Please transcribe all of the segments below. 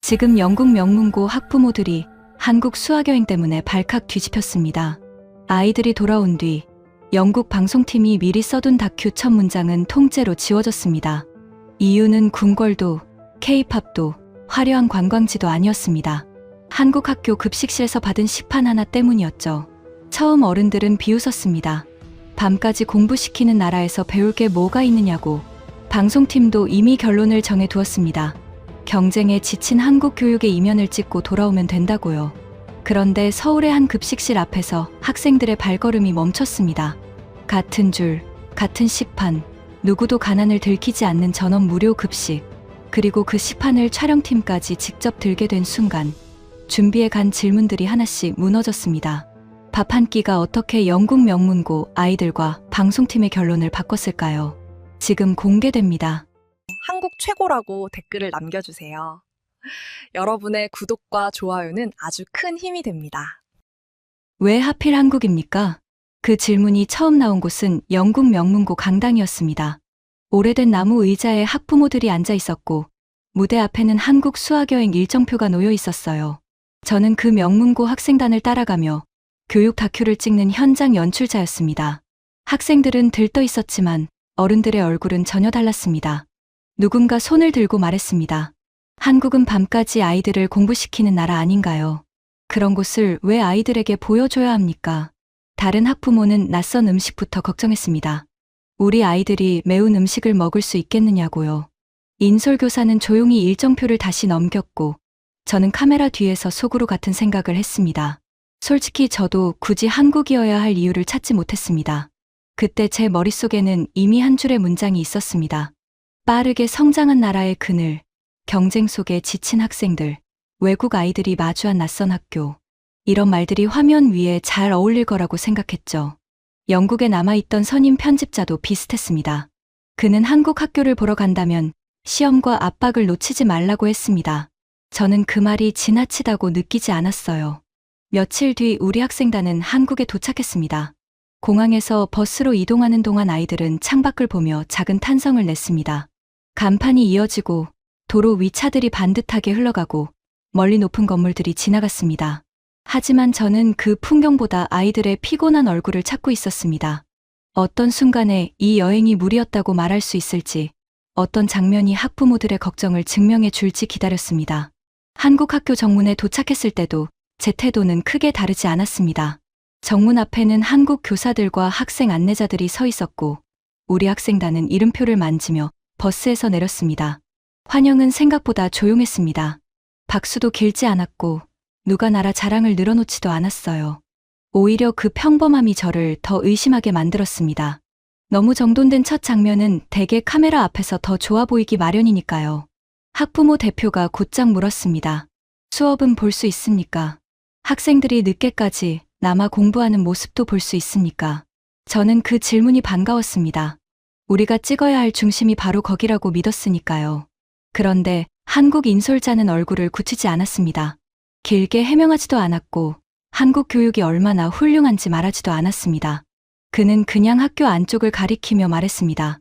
지금 영국 명문고 학부모들이 한국 수학여행 때문에 발칵 뒤집혔습니다. 아이들이 돌아온 뒤 영국 방송팀이 미리 써둔 다큐 첫 문장은 통째로 지워졌습니다. 이유는 궁궐도 K-팝도 화려한 관광지도 아니었습니다. 한국 학교 급식실에서 받은 식판 하나 때문이었죠. 처음 어른들은 비웃었습니다. 밤까지 공부시키는 나라에서 배울 게 뭐가 있느냐고. 방송팀도 이미 결론을 정해두었습니다. 경쟁에 지친 한국 교육의 이면을 찍고 돌아오면 된다고요. 그런데 서울의 한 급식실 앞에서 학생들의 발걸음이 멈췄습니다. 같은 줄, 같은 식판, 누구도 가난을 들키지 않는 전원 무료 급식, 그리고 그 식판을 촬영팀까지 직접 들게 된 순간 준비해 간 질문들이 하나씩 무너졌습니다. 밥 한 끼가 어떻게 영국 명문고 아이들과 방송팀의 결론을 바꿨을까요? 지금 공개됩니다. 한국 최고라고 댓글을 남겨주세요. 여러분의 구독과 좋아요는 아주 큰 힘이 됩니다. 왜 하필 한국입니까? 그 질문이 처음 나온 곳은 영국 명문고 강당이었습니다. 오래된 나무 의자에 학부모들이 앉아 있었고 무대 앞에는 한국 수학여행 일정표가 놓여 있었어요. 저는 그 명문고 학생단을 따라가며 교육 다큐를 찍는 현장 연출자였습니다. 학생들은 들떠 있었지만 어른들의 얼굴은 전혀 달랐습니다. 누군가 손을 들고 말했습니다. 한국은 밤까지 아이들을 공부시키는 나라 아닌가요? 그런 곳을 왜 아이들에게 보여줘야 합니까? 다른 학부모는 낯선 음식부터 걱정했습니다. 우리 아이들이 매운 음식을 먹을 수 있겠느냐고요. 인솔교사는 조용히 일정표를 다시 넘겼고 저는 카메라 뒤에서 속으로 같은 생각을 했습니다. 솔직히 저도 굳이 한국이어야 할 이유를 찾지 못했습니다. 그때 제 머릿속에는 이미 한 줄의 문장이 있었습니다. 빠르게 성장한 나라의 그늘, 경쟁 속에 지친 학생들, 외국 아이들이 마주한 낯선 학교. 이런 말들이 화면 위에 잘 어울릴 거라고 생각했죠. 영국에 남아있던 선임 편집자도 비슷했습니다. 그는 한국 학교를 보러 간다면 시험과 압박을 놓치지 말라고 했습니다. 저는 그 말이 지나치다고 느끼지 않았어요. 며칠 뒤 우리 학생단은 한국에 도착했습니다. 공항에서 버스로 이동하는 동안 아이들은 창밖을 보며 작은 탄성을 냈습니다. 간판이 이어지고 도로 위 차들이 반듯하게 흘러가고 멀리 높은 건물들이 지나갔습니다. 하지만 저는 그 풍경보다 아이들의 피곤한 얼굴을 찾고 있었습니다. 어떤 순간에 이 여행이 무리였다고 말할 수 있을지, 어떤 장면이 학부모들의 걱정을 증명해 줄지 기다렸습니다. 한국 학교 정문에 도착했을 때도 제 태도는 크게 다르지 않았습니다. 정문 앞에는 한국 교사들과 학생 안내자들이 서 있었고 우리 학생단은 이름표를 만지며 버스에서 내렸습니다. 환영은 생각보다 조용했습니다. 박수도 길지 않았고 누가 나라 자랑을 늘어놓지도 않았어요. 오히려 그 평범함이 저를 더 의심하게 만들었습니다. 너무 정돈된 첫 장면은 대개 카메라 앞에서 더 좋아 보이기 마련이니까요. 학부모 대표가 곧장 물었습니다. 수업은 볼 수 있습니까? 학생들이 늦게까지 남아 공부하는 모습도 볼 수 있습니까? 저는 그 질문이 반가웠습니다. 우리가 찍어야 할 중심이 바로 거기라고 믿었으니까요. 그런데 한국 인솔자는 얼굴을 굳히지 않았습니다. 길게 해명하지도 않았고 한국 교육이 얼마나 훌륭한지 말하지도 않았습니다. 그는 그냥 학교 안쪽을 가리키며 말했습니다.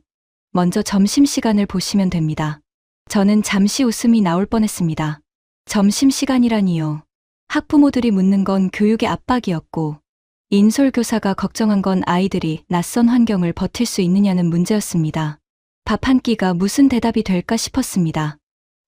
먼저 점심시간을 보시면 됩니다. 저는 잠시 웃음이 나올 뻔했습니다. 점심시간이라니요. 학부모들이 묻는 건 교육의 압박이었고 인솔교사가 걱정한 건 아이들이 낯선 환경을 버틸 수 있느냐는 문제였습니다. 밥 한 끼가 무슨 대답이 될까 싶었습니다.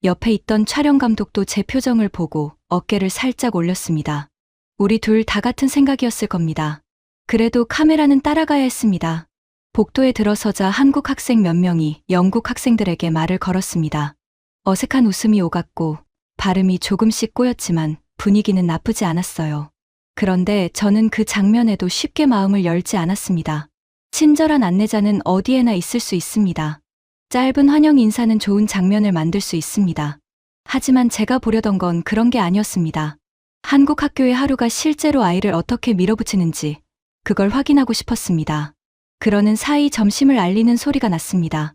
옆에 있던 촬영감독도 제 표정을 보고 어깨를 살짝 올렸습니다. 우리 둘 다 같은 생각이었을 겁니다. 그래도 카메라는 따라가야 했습니다. 복도에 들어서자 한국 학생 몇 명이 영국 학생들에게 말을 걸었습니다. 어색한 웃음이 오갔고 발음이 조금씩 꼬였지만 분위기는 나쁘지 않았어요. 그런데 저는 그 장면에도 쉽게 마음을 열지 않았습니다. 친절한 안내자는 어디에나 있을 수 있습니다. 짧은 환영 인사는 좋은 장면을 만들 수 있습니다. 하지만 제가 보려던 건 그런 게 아니었습니다. 한국 학교의 하루가 실제로 아이를 어떻게 밀어붙이는지 그걸 확인하고 싶었습니다. 그러는 사이 점심을 알리는 소리가 났습니다.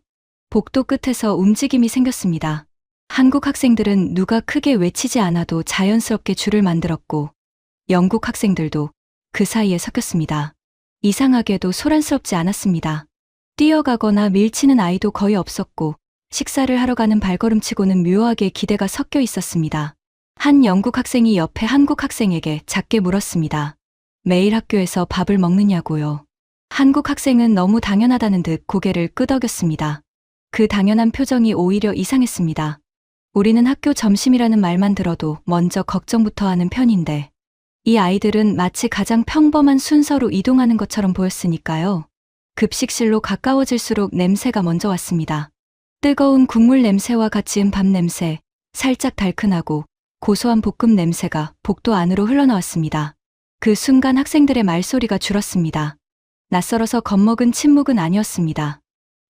복도 끝에서 움직임이 생겼습니다. 한국 학생들은 누가 크게 외치지 않아도 자연스럽게 줄을 만들었고 영국 학생들도 그 사이에 섞였습니다. 이상하게도 소란스럽지 않았습니다. 뛰어가거나 밀치는 아이도 거의 없었고 식사를 하러 가는 발걸음치고는 묘하게 기대가 섞여 있었습니다. 한 영국 학생이 옆에 한국 학생에게 작게 물었습니다. 매일 학교에서 밥을 먹느냐고요. 한국 학생은 너무 당연하다는 듯 고개를 끄덕였습니다. 그 당연한 표정이 오히려 이상했습니다. 우리는 학교 점심이라는 말만 들어도 먼저 걱정부터 하는 편인데 이 아이들은 마치 가장 평범한 순서로 이동하는 것처럼 보였으니까요. 급식실로 가까워질수록 냄새가 먼저 왔습니다. 뜨거운 국물 냄새와 같이 밥 냄새, 살짝 달큰하고 고소한 볶음 냄새가 복도 안으로 흘러나왔습니다. 그 순간 학생들의 말소리가 줄었습니다. 낯설어서 겁먹은 침묵은 아니었습니다.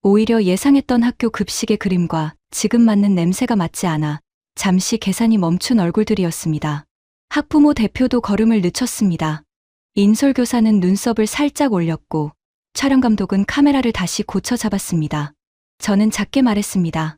오히려 예상했던 학교 급식의 그림과 지금 맞는 냄새가 맞지 않아 잠시 계산이 멈춘 얼굴들이었습니다. 학부모 대표도 걸음을 늦췄습니다. 인솔교사는 눈썹을 살짝 올렸고 촬영감독은 카메라를 다시 고쳐 잡았습니다. 저는 작게 말했습니다.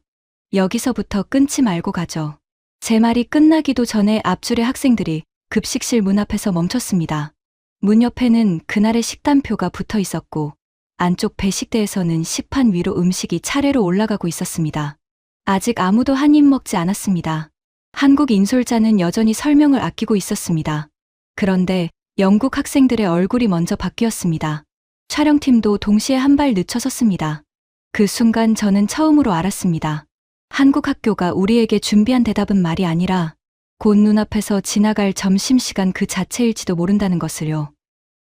여기서부터 끊지 말고 가죠. 제 말이 끝나기도 전에 앞줄의 학생들이 급식실 문 앞에서 멈췄습니다. 문 옆에는 그날의 식단표가 붙어 있었고 안쪽 배식대에서는 식판 위로 음식이 차례로 올라가고 있었습니다. 아직 아무도 한 입 먹지 않았습니다. 한국 인솔자는 여전히 설명을 아끼고 있었습니다. 그런데 영국 학생들의 얼굴이 먼저 바뀌었습니다. 촬영팀도 동시에 한 발 늦춰 섰습니다. 그 순간 저는 처음으로 알았습니다. 한국 학교가 우리에게 준비한 대답은 말이 아니라 곧 눈앞에서 지나갈 점심시간 그 자체일지도 모른다는 것을요.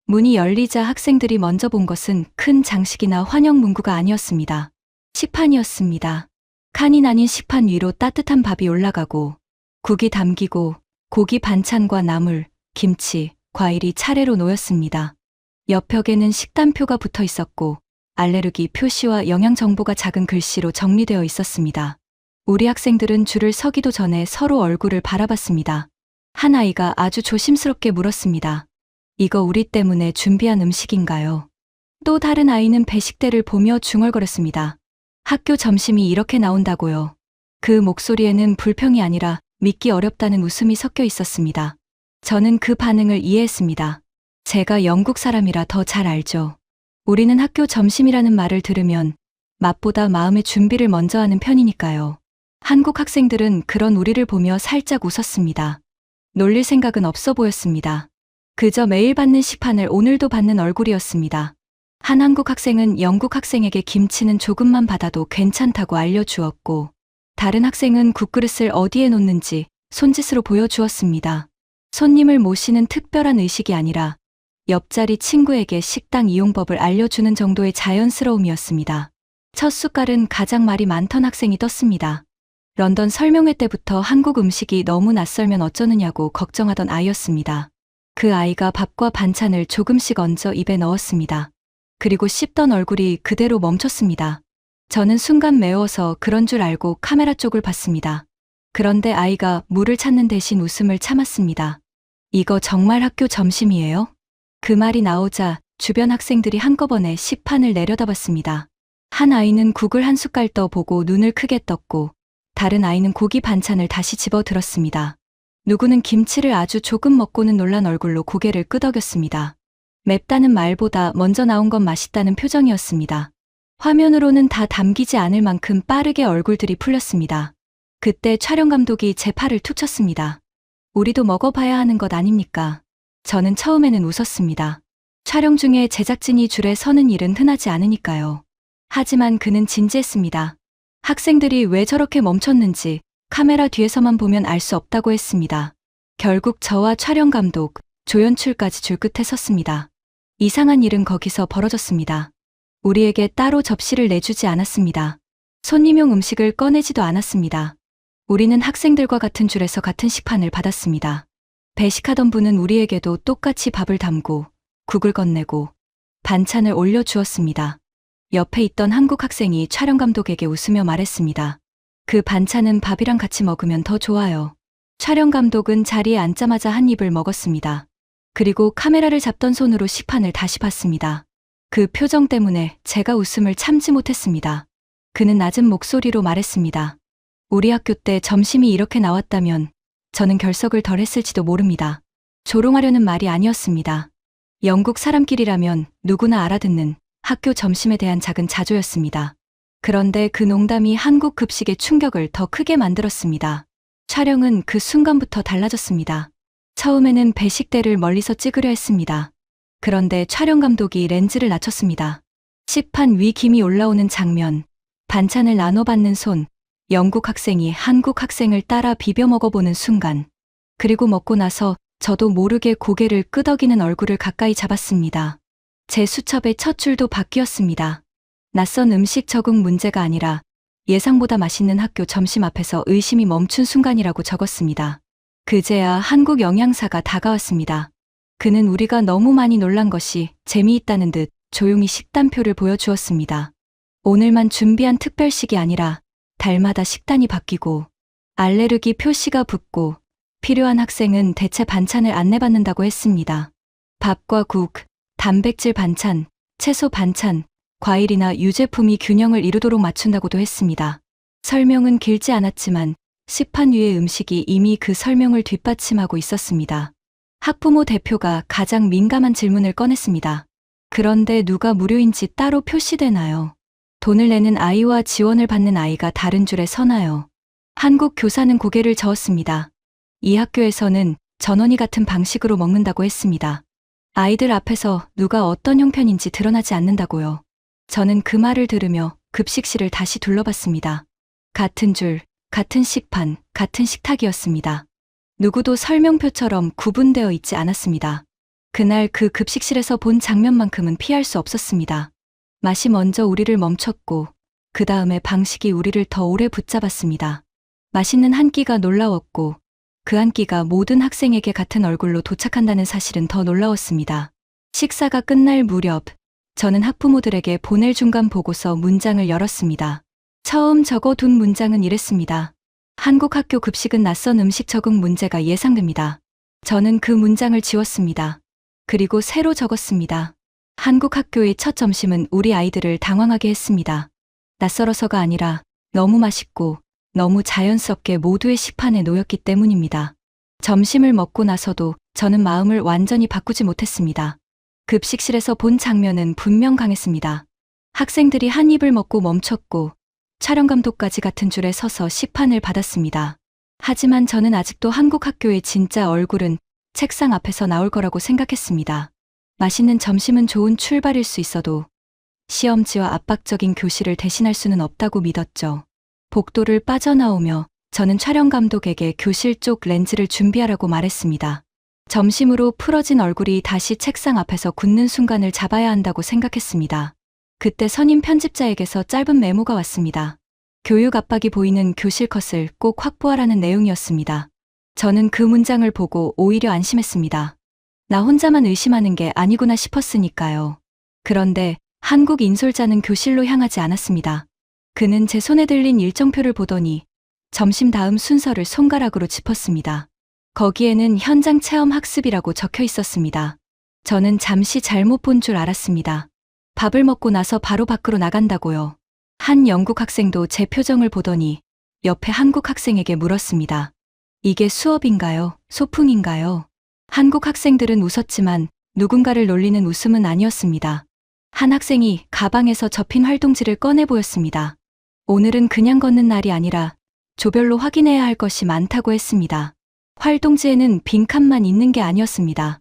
문이 열리자 학생들이 먼저 본 것은 큰 장식이나 환영 문구가 아니었습니다. 식판이었습니다. 칸이 나뉜 식판 위로 따뜻한 밥이 올라가고 국이 담기고 고기 반찬과 나물, 김치, 과일이 차례로 놓였습니다. 옆 벽에는 식단표가 붙어 있었고 알레르기 표시와 영양 정보가 작은 글씨로 정리되어 있었습니다. 우리 학생들은 줄을 서기도 전에 서로 얼굴을 바라봤습니다. 한 아이가 아주 조심스럽게 물었습니다. 이거 우리 때문에 준비한 음식인가요? 또 다른 아이는 배식대를 보며 중얼거렸습니다. 학교 점심이 이렇게 나온다고요. 그 목소리에는 불평이 아니라 믿기 어렵다는 웃음이 섞여 있었습니다. 저는 그 반응을 이해했습니다. 제가 영국 사람이라 더 잘 알죠. 우리는 학교 점심이라는 말을 들으면 맛보다 마음의 준비를 먼저 하는 편이니까요. 한국 학생들은 그런 우리를 보며 살짝 웃었습니다. 놀릴 생각은 없어 보였습니다. 그저 매일 받는 식판을 오늘도 받는 얼굴이었습니다. 한 한국 학생은 영국 학생에게 김치는 조금만 받아도 괜찮다고 알려주었고 다른 학생은 국그릇을 어디에 놓는지 손짓으로 보여주었습니다. 손님을 모시는 특별한 의식이 아니라 옆자리 친구에게 식당 이용법을 알려주는 정도의 자연스러움이었습니다. 첫 숟갈은 가장 말이 많던 학생이 떴습니다. 런던 설명회 때부터 한국 음식이 너무 낯설면 어쩌느냐고 걱정하던 아이였습니다. 그 아이가 밥과 반찬을 조금씩 얹어 입에 넣었습니다. 그리고 씹던 얼굴이 그대로 멈췄습니다. 저는 순간 매워서 그런 줄 알고 카메라 쪽을 봤습니다. 그런데 아이가 물을 찾는 대신 웃음을 참았습니다. 이거 정말 학교 점심이에요? 그 말이 나오자 주변 학생들이 한꺼번에 식판을 내려다봤습니다. 한 아이는 국을 한 숟갈 떠보고 눈을 크게 떴고 다른 아이는 고기 반찬을 다시 집어 들었습니다. 누구는 김치를 아주 조금 먹고는 놀란 얼굴로 고개를 끄덕였습니다. 맵다는 말보다 먼저 나온 건 맛있다는 표정이었습니다. 화면으로는 다 담기지 않을 만큼 빠르게 얼굴들이 풀렸습니다. 그때 촬영 감독이 제 팔을 툭 쳤습니다. 우리도 먹어봐야 하는 것 아닙니까? 저는 처음에는 웃었습니다. 촬영 중에 제작진이 줄에 서는 일은 흔하지 않으니까요. 하지만 그는 진지했습니다. 학생들이 왜 저렇게 멈췄는지 카메라 뒤에서만 보면 알 수 없다고 했습니다. 결국 저와 촬영 감독, 조연출까지 줄끝에 섰습니다. 이상한 일은 거기서 벌어졌습니다. 우리에게 따로 접시를 내주지 않았습니다. 손님용 음식을 꺼내지도 않았습니다. 우리는 학생들과 같은 줄에서 같은 식판을 받았습니다. 배식하던 분은 우리에게도 똑같이 밥을 담고 국을 건네고 반찬을 올려주었습니다. 옆에 있던 한국 학생이 촬영 감독에게 웃으며 말했습니다. 그 반찬은 밥이랑 같이 먹으면 더 좋아요. 촬영 감독은 자리에 앉자마자 한 입을 먹었습니다. 그리고 카메라를 잡던 손으로 식판을 다시 봤습니다. 그 표정 때문에 제가 웃음을 참지 못했습니다. 그는 낮은 목소리로 말했습니다. 우리 학교 때 점심이 이렇게 나왔다면 저는 결석을 덜 했을지도 모릅니다. 조롱하려는 말이 아니었습니다. 영국 사람끼리라면 누구나 알아듣는 학교 점심에 대한 작은 자조였습니다. 그런데 그 농담이 한국 급식의 충격을 더 크게 만들었습니다. 촬영은 그 순간부터 달라졌습니다. 처음에는 배식대를 멀리서 찍으려 했습니다. 그런데 촬영 감독이 렌즈를 낮췄습니다. 식판 위 김이 올라오는 장면, 반찬을 나눠 받는 손, 영국 학생이 한국 학생을 따라 비벼 먹어보는 순간, 그리고 먹고 나서 저도 모르게 고개를 끄덕이는 얼굴을 가까이 잡았습니다. 제 수첩의 첫 줄도 바뀌었습니다. 낯선 음식 적응 문제가 아니라 예상보다 맛있는 학교 점심 앞에서 의심이 멈춘 순간이라고 적었습니다. 그제야 한국 영양사가 다가왔습니다. 그는 우리가 너무 많이 놀란 것이 재미있다는 듯 조용히 식단표를 보여주었습니다. 오늘만 준비한 특별식이 아니라 달마다 식단이 바뀌고 알레르기 표시가 붙고 필요한 학생은 대체 반찬을 안내받는다고 했습니다. 밥과 국, 단백질 반찬, 채소 반찬, 과일이나 유제품이 균형을 이루도록 맞춘다고도 했습니다. 설명은 길지 않았지만 식판 위의 음식이 이미 그 설명을 뒷받침하고 있었습니다. 학부모 대표가 가장 민감한 질문을 꺼냈습니다. 그런데 누가 무료인지 따로 표시되나요? 돈을 내는 아이와 지원을 받는 아이가 다른 줄에 서나요? 한국 교사는 고개를 저었습니다. 이 학교에서는 전원이 같은 방식으로 먹는다고 했습니다. 아이들 앞에서 누가 어떤 형편인지 드러나지 않는다고요. 저는 그 말을 들으며 급식실을 다시 둘러봤습니다. 같은 줄, 같은 식판, 같은 식탁이었습니다. 누구도 설명표처럼 구분되어 있지 않았습니다. 그날 그 급식실에서 본 장면만큼은 피할 수 없었습니다. 맛이 먼저 우리를 멈췄고 그 다음에 방식이 우리를 더 오래 붙잡았습니다. 맛있는 한 끼가 놀라웠고 그 한 끼가 모든 학생에게 같은 얼굴로 도착한다는 사실은 더 놀라웠습니다. 식사가 끝날 무렵 저는 학부모들에게 보낼 중간 보고서 문장을 열었습니다. 처음 적어둔 문장은 이랬습니다. 한국 학교 급식은 낯선 음식 적응 문제가 예상됩니다. 저는 그 문장을 지웠습니다. 그리고 새로 적었습니다. 한국 학교의 첫 점심은 우리 아이들을 당황하게 했습니다. 낯설어서가 아니라 너무 맛있고 너무 자연스럽게 모두의 식판에 놓였기 때문입니다. 점심을 먹고 나서도 저는 마음을 완전히 바꾸지 못했습니다. 급식실에서 본 장면은 분명 강했습니다. 학생들이 한 입을 먹고 멈췄고 촬영 감독까지 같은 줄에 서서 식판을 받았습니다. 하지만 저는 아직도 한국 학교의 진짜 얼굴은 책상 앞에서 나올 거라고 생각했습니다. 맛있는 점심은 좋은 출발일 수 있어도 시험지와 압박적인 교실을 대신할 수는 없다고 믿었죠. 복도를 빠져나오며 저는 촬영 감독에게 교실 쪽 렌즈를 준비하라고 말했습니다. 점심으로 풀어진 얼굴이 다시 책상 앞에서 굳는 순간을 잡아야 한다고 생각했습니다. 그때 선임 편집자에게서 짧은 메모가 왔습니다. 교육 압박이 보이는 교실 컷을 꼭 확보하라는 내용이었습니다. 저는 그 문장을 보고 오히려 안심했습니다. 나 혼자만 의심하는 게 아니구나 싶었으니까요. 그런데 한국 인솔자는 교실로 향하지 않았습니다. 그는 제 손에 들린 일정표를 보더니 점심 다음 순서를 손가락으로 짚었습니다. 거기에는 현장 체험 학습이라고 적혀 있었습니다. 저는 잠시 잘못 본 줄 알았습니다. 밥을 먹고 나서 바로 밖으로 나간다고요. 한 영국 학생도 제 표정을 보더니 옆에 한국 학생에게 물었습니다. 이게 수업인가요? 소풍인가요? 한국 학생들은 웃었지만 누군가를 놀리는 웃음은 아니었습니다. 한 학생이 가방에서 접힌 활동지를 꺼내 보였습니다. 오늘은 그냥 걷는 날이 아니라 조별로 확인해야 할 것이 많다고 했습니다. 활동지에는 빈칸만 있는 게 아니었습니다.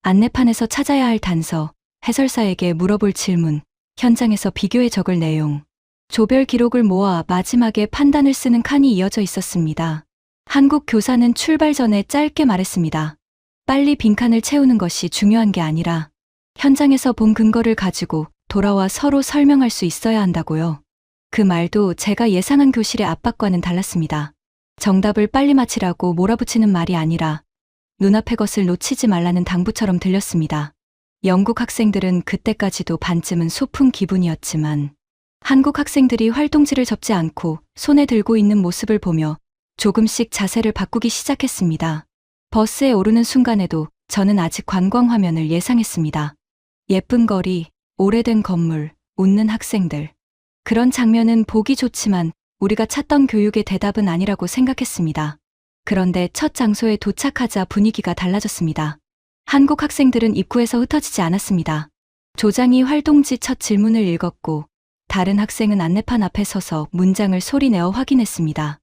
안내판에서 찾아야 할 단서, 해설사에게 물어볼 질문, 현장에서 비교해 적을 내용, 조별 기록을 모아 마지막에 판단을 쓰는 칸이 이어져 있었습니다. 한국 교사는 출발 전에 짧게 말했습니다. 빨리 빈칸을 채우는 것이 중요한 게 아니라 현장에서 본 근거를 가지고 돌아와 서로 설명할 수 있어야 한다고요. 그 말도 제가 예상한 교실의 압박과는 달랐습니다. 정답을 빨리 맞히라고 몰아붙이는 말이 아니라 눈앞의 것을 놓치지 말라는 당부처럼 들렸습니다. 영국 학생들은 그때까지도 반쯤은 소풍 기분이었지만 한국 학생들이 활동지를 접지 않고 손에 들고 있는 모습을 보며 조금씩 자세를 바꾸기 시작했습니다. 버스에 오르는 순간에도 저는 아직 관광 화면을 예상했습니다. 예쁜 거리, 오래된 건물, 웃는 학생들. 그런 장면은 보기 좋지만 우리가 찾던 교육의 대답은 아니라고 생각했습니다. 그런데 첫 장소에 도착하자 분위기가 달라졌습니다. 한국 학생들은 입구에서 흩어지지 않았습니다. 조장이 활동지 첫 질문을 읽었고 다른 학생은 안내판 앞에 서서 문장을 소리내어 확인했습니다.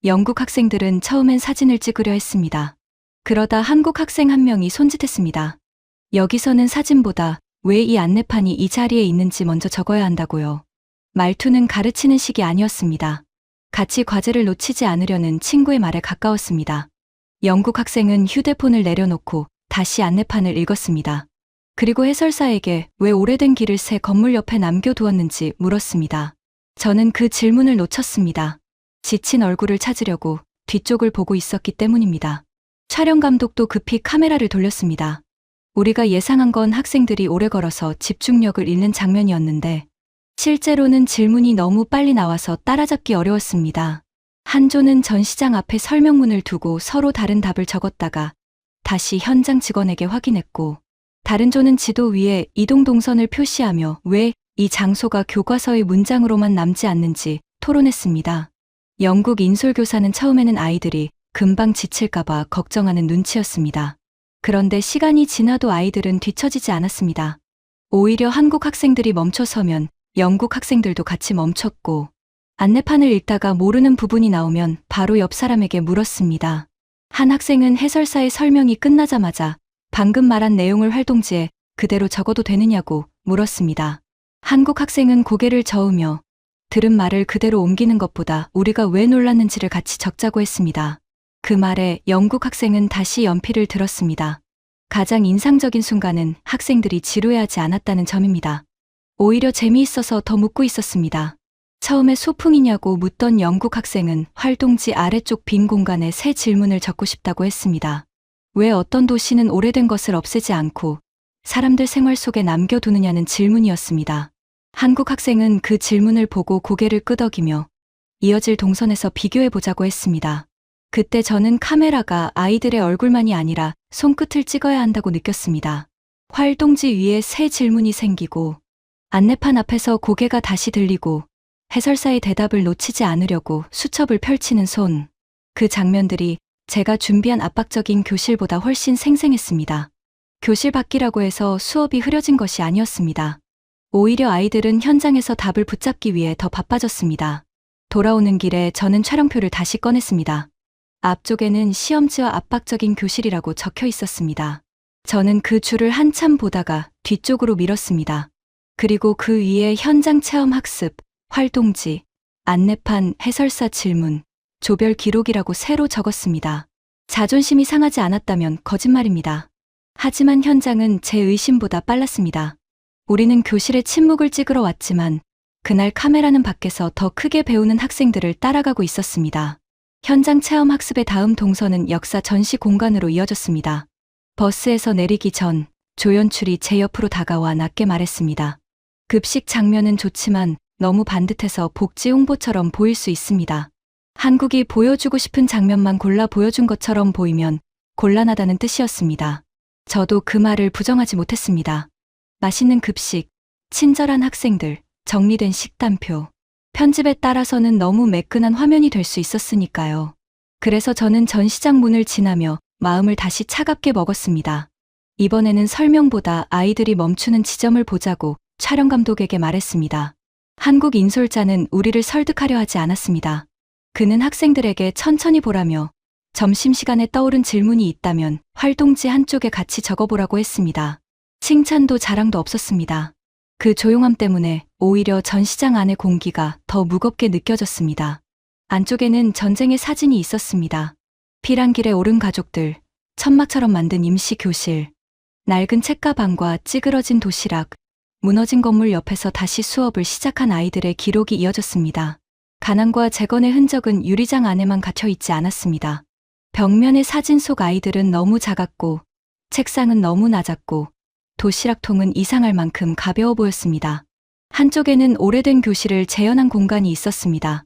영국 학생들은 처음엔 사진을 찍으려 했습니다. 그러다 한국 학생 한 명이 손짓했습니다. 여기서는 사진보다 왜 이 안내판이 이 자리에 있는지 먼저 적어야 한다고요. 말투는 가르치는 식이 아니었습니다. 같이 과제를 놓치지 않으려는 친구의 말에 가까웠습니다. 영국 학생은 휴대폰을 내려놓고 다시 안내판을 읽었습니다. 그리고 해설사에게 왜 오래된 길을 새 건물 옆에 남겨두었는지 물었습니다. 저는 그 질문을 놓쳤습니다. 지친 얼굴을 찾으려고 뒤쪽을 보고 있었기 때문입니다. 촬영 감독도 급히 카메라를 돌렸습니다. 우리가 예상한 건 학생들이 오래 걸어서 집중력을 잃는 장면이었는데 실제로는 질문이 너무 빨리 나와서 따라잡기 어려웠습니다. 한 조는 전시장 앞에 설명문을 두고 서로 다른 답을 적었다가 다시 현장 직원에게 확인했고, 다른 조는 지도 위에 이동 동선을 표시하며 왜 이 장소가 교과서의 문장으로만 남지 않는지 토론했습니다. 영국 인솔교사는 처음에는 아이들이 금방 지칠까봐 걱정하는 눈치였습니다. 그런데 시간이 지나도 아이들은 뒤처지지 않았습니다. 오히려 한국 학생들이 멈춰서면 영국 학생들도 같이 멈췄고, 안내판을 읽다가 모르는 부분이 나오면 바로 옆 사람에게 물었습니다. 한 학생은 해설사의 설명이 끝나자마자 방금 말한 내용을 활동지에 그대로 적어도 되느냐고 물었습니다. 한국 학생은 고개를 저으며 들은 말을 그대로 옮기는 것보다 우리가 왜 놀랐는지를 같이 적자고 했습니다. 그 말에 영국 학생은 다시 연필을 들었습니다. 가장 인상적인 순간은 학생들이 지루해하지 않았다는 점입니다. 오히려 재미있어서 더 묻고 있었습니다. 처음에 소풍이냐고 묻던 영국 학생은 활동지 아래쪽 빈 공간에 새 질문을 적고 싶다고 했습니다. 왜 어떤 도시는 오래된 것을 없애지 않고 사람들 생활 속에 남겨두느냐는 질문이었습니다. 한국 학생은 그 질문을 보고 고개를 끄덕이며 이어질 동선에서 비교해보자고 했습니다. 그때 저는 카메라가 아이들의 얼굴만이 아니라 손끝을 찍어야 한다고 느꼈습니다. 활동지 위에 새 질문이 생기고 안내판 앞에서 고개가 다시 들리고 해설사의 대답을 놓치지 않으려고 수첩을 펼치는 손. 그 장면들이 제가 준비한 압박적인 교실보다 훨씬 생생했습니다. 교실 밖이라고 해서 수업이 흐려진 것이 아니었습니다. 오히려 아이들은 현장에서 답을 붙잡기 위해 더 바빠졌습니다. 돌아오는 길에 저는 촬영표를 다시 꺼냈습니다. 앞쪽에는 시험지와 압박적인 교실이라고 적혀 있었습니다. 저는 그 줄을 한참 보다가 뒤쪽으로 밀었습니다. 그리고 그 위에 현장 체험 학습, 활동지, 안내판, 해설사 질문, 조별 기록이라고 새로 적었습니다. 자존심이 상하지 않았다면 거짓말입니다. 하지만 현장은 제 의심보다 빨랐습니다. 우리는 교실에 침묵을 찍으러 왔지만 그날 카메라는 밖에서 더 크게 배우는 학생들을 따라가고 있었습니다. 현장 체험 학습의 다음 동선은 역사 전시 공간으로 이어졌습니다. 버스에서 내리기 전 조연출이 제 옆으로 다가와 낮게 말했습니다. 급식 장면은 좋지만 너무 반듯해서 복지 홍보처럼 보일 수 있습니다. 한국이 보여주고 싶은 장면만 골라 보여준 것처럼 보이면 곤란하다는 뜻이었습니다. 저도 그 말을 부정하지 못했습니다. 맛있는 급식, 친절한 학생들, 정리된 식단표, 편집에 따라서는 너무 매끈한 화면이 될 수 있었으니까요. 그래서 저는 전시장 문을 지나며 마음을 다시 차갑게 먹었습니다. 이번에는 설명보다 아이들이 멈추는 지점을 보자고 촬영 감독에게 말했습니다. 한국 인솔자는 우리를 설득하려 하지 않았습니다. 그는 학생들에게 천천히 보라며 점심시간에 떠오른 질문이 있다면 활동지 한쪽에 같이 적어보라고 했습니다. 칭찬도 자랑도 없었습니다. 그 조용함 때문에 오히려 전시장 안의 공기가 더 무겁게 느껴졌습니다. 안쪽에는 전쟁의 사진이 있었습니다. 피란 길에 오른 가족들, 천막처럼 만든 임시 교실, 낡은 책가방과 찌그러진 도시락, 무너진 건물 옆에서 다시 수업을 시작한 아이들의 기록이 이어졌습니다. 가난과 재건의 흔적은 유리장 안에만 갇혀 있지 않았습니다. 벽면의 사진 속 아이들은 너무 작았고, 책상은 너무 낮았고, 도시락통은 이상할 만큼 가벼워 보였습니다. 한쪽에는 오래된 교실을 재현한 공간이 있었습니다.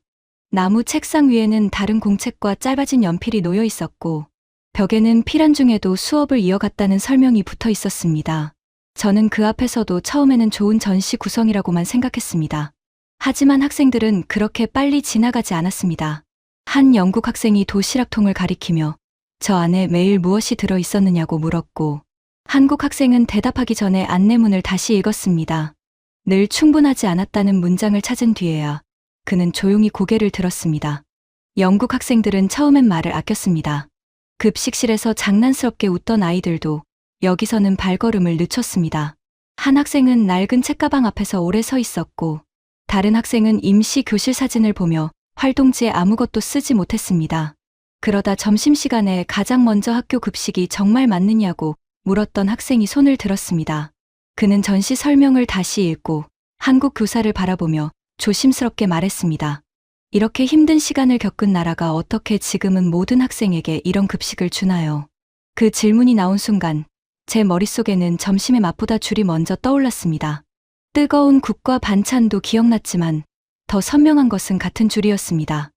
나무 책상 위에는 다른 공책과 짧아진 연필이 놓여 있었고, 벽에는 피란 중에도 수업을 이어갔다는 설명이 붙어 있었습니다. 저는 그 앞에서도 처음에는 좋은 전시 구성이라고만 생각했습니다. 하지만 학생들은 그렇게 빨리 지나가지 않았습니다. 한 영국 학생이 도시락통을 가리키며 저 안에 매일 무엇이 들어 있었느냐고 물었고, 한국 학생은 대답하기 전에 안내문을 다시 읽었습니다. 늘 충분하지 않았다는 문장을 찾은 뒤에야 그는 조용히 고개를 들었습니다. 영국 학생들은 처음엔 말을 아꼈습니다. 급식실에서 장난스럽게 웃던 아이들도 여기서는 발걸음을 늦췄습니다. 한 학생은 낡은 책가방 앞에서 오래 서 있었고, 다른 학생은 임시 교실 사진을 보며 활동지에 아무것도 쓰지 못했습니다. 그러다 점심시간에 가장 먼저 학교 급식이 정말 맞느냐고 물었던 학생이 손을 들었습니다. 그는 전시 설명을 다시 읽고 한국 교사를 바라보며 조심스럽게 말했습니다. 이렇게 힘든 시간을 겪은 나라가 어떻게 지금은 모든 학생에게 이런 급식을 주나요? 그 질문이 나온 순간 제 머릿속에는 점심의 맛보다 줄이 먼저 떠올랐습니다. 뜨거운 국과 반찬도 기억났지만 더 선명한 것은 같은 줄이었습니다.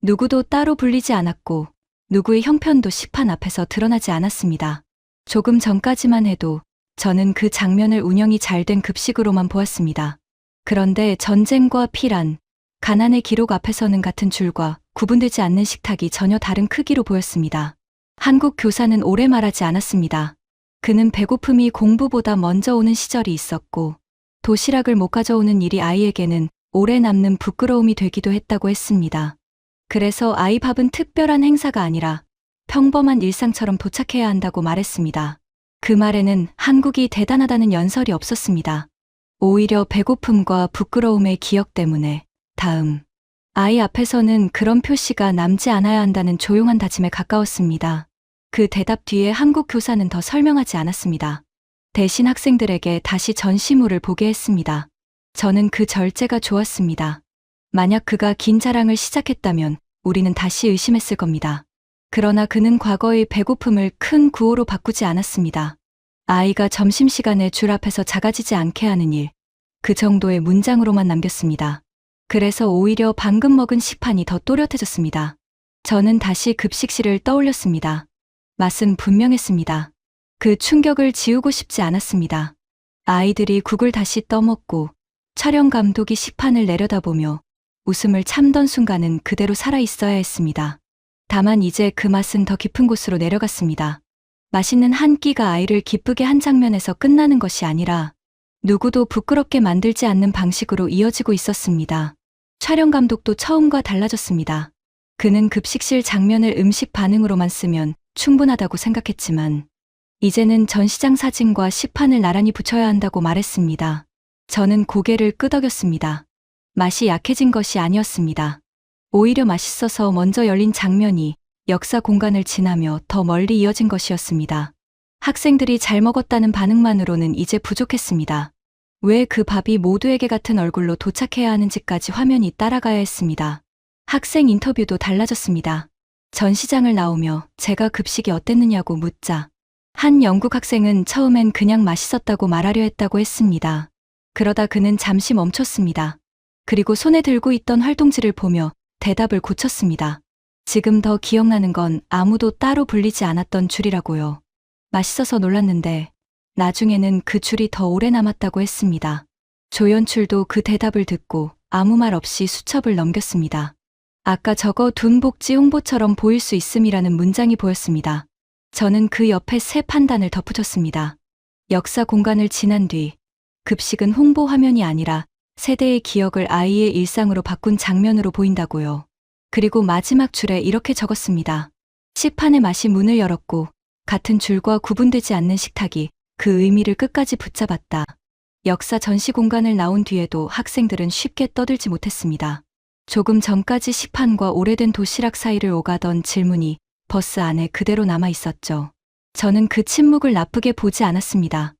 누구도 따로 불리지 않았고 누구의 형편도 식판 앞에서 드러나지 않았습니다. 조금 전까지만 해도 저는 그 장면을 운영이 잘 된 급식으로만 보았습니다. 그런데 전쟁과 피란, 가난의 기록 앞에서는 같은 줄과 구분되지 않는 식탁이 전혀 다른 크기로 보였습니다. 한국 교사는 오래 말하지 않았습니다. 그는 배고픔이 공부보다 먼저 오는 시절이 있었고, 도시락을 못 가져오는 일이 아이에게는 오래 남는 부끄러움이 되기도 했다고 했습니다. 그래서 아이 밥은 특별한 행사가 아니라 평범한 일상처럼 도착해야 한다고 말했습니다. 그 말에는 한국이 대단하다는 연설이 없었습니다. 오히려 배고픔과 부끄러움의 기억 때문에 다음 아이 앞에서는 그런 표시가 남지 않아야 한다는 조용한 다짐에 가까웠습니다. 그 대답 뒤에 한국 교사는 더 설명하지 않았습니다. 대신 학생들에게 다시 전시물을 보게 했습니다. 저는 그 절제가 좋았습니다. 만약 그가 긴 자랑을 시작했다면 우리는 다시 의심했을 겁니다. 그러나 그는 과거의 배고픔을 큰 구호로 바꾸지 않았습니다. 아이가 점심시간에 줄 앞에서 작아지지 않게 하는 일, 그 정도의 문장으로만 남겼습니다. 그래서 오히려 방금 먹은 식판이 더 또렷해졌습니다. 저는 다시 급식실을 떠올렸습니다. 맛은 분명했습니다. 그 충격을 지우고 싶지 않았습니다. 아이들이 국을 다시 떠먹고 촬영 감독이 식판을 내려다보며 웃음을 참던 순간은 그대로 살아있어야 했습니다. 다만 이제 그 맛은 더 깊은 곳으로 내려갔습니다. 맛있는 한 끼가 아이를 기쁘게 한 장면에서 끝나는 것이 아니라 누구도 부끄럽게 만들지 않는 방식으로 이어지고 있었습니다. 촬영 감독도 처음과 달라졌습니다. 그는 급식실 장면을 음식 반응으로만 쓰면 충분하다고 생각했지만 이제는 전시장 사진과 식판을 나란히 붙여야 한다고 말했습니다. 저는 고개를 끄덕였습니다. 맛이 약해진 것이 아니었습니다. 오히려 맛있어서 먼저 열린 장면이 역사 공간을 지나며 더 멀리 이어진 것이었습니다. 학생들이 잘 먹었다는 반응만으로는 이제 부족했습니다. 왜 그 밥이 모두에게 같은 얼굴로 도착해야 하는지까지 화면이 따라가야 했습니다. 학생 인터뷰도 달라졌습니다. 전시장을 나오며 제가 급식이 어땠느냐고 묻자 한 영국 학생은 처음엔 그냥 맛있었다고 말하려 했다고 했습니다. 그러다 그는 잠시 멈췄습니다. 그리고 손에 들고 있던 활동지를 보며 대답을 고쳤습니다. 지금 더 기억나는 건 아무도 따로 불리지 않았던 줄이라고요. 맛있어서 놀랐는데 나중에는 그 줄이 더 오래 남았다고 했습니다. 조연출도 그 대답을 듣고 아무 말 없이 수첩을 넘겼습니다. 아까 적어둔 복지 홍보처럼 보일 수 있음이라는 문장이 보였습니다. 저는 그 옆에 새 판단을 덧붙였습니다. 역사 공간을 지난 뒤 급식은 홍보 화면이 아니라 세대의 기억을 아이의 일상으로 바꾼 장면으로 보인다고요. 그리고 마지막 줄에 이렇게 적었습니다. 식판의 맛이 문을 열었고 같은 줄과 구분되지 않는 식탁이 그 의미를 끝까지 붙잡았다. 역사 전시 공간을 나온 뒤에도 학생들은 쉽게 떠들지 못했습니다. 조금 전까지 식판과 오래된 도시락 사이를 오가던 질문이 버스 안에 그대로 남아 있었죠. 저는 그 침묵을 나쁘게 보지 않았습니다.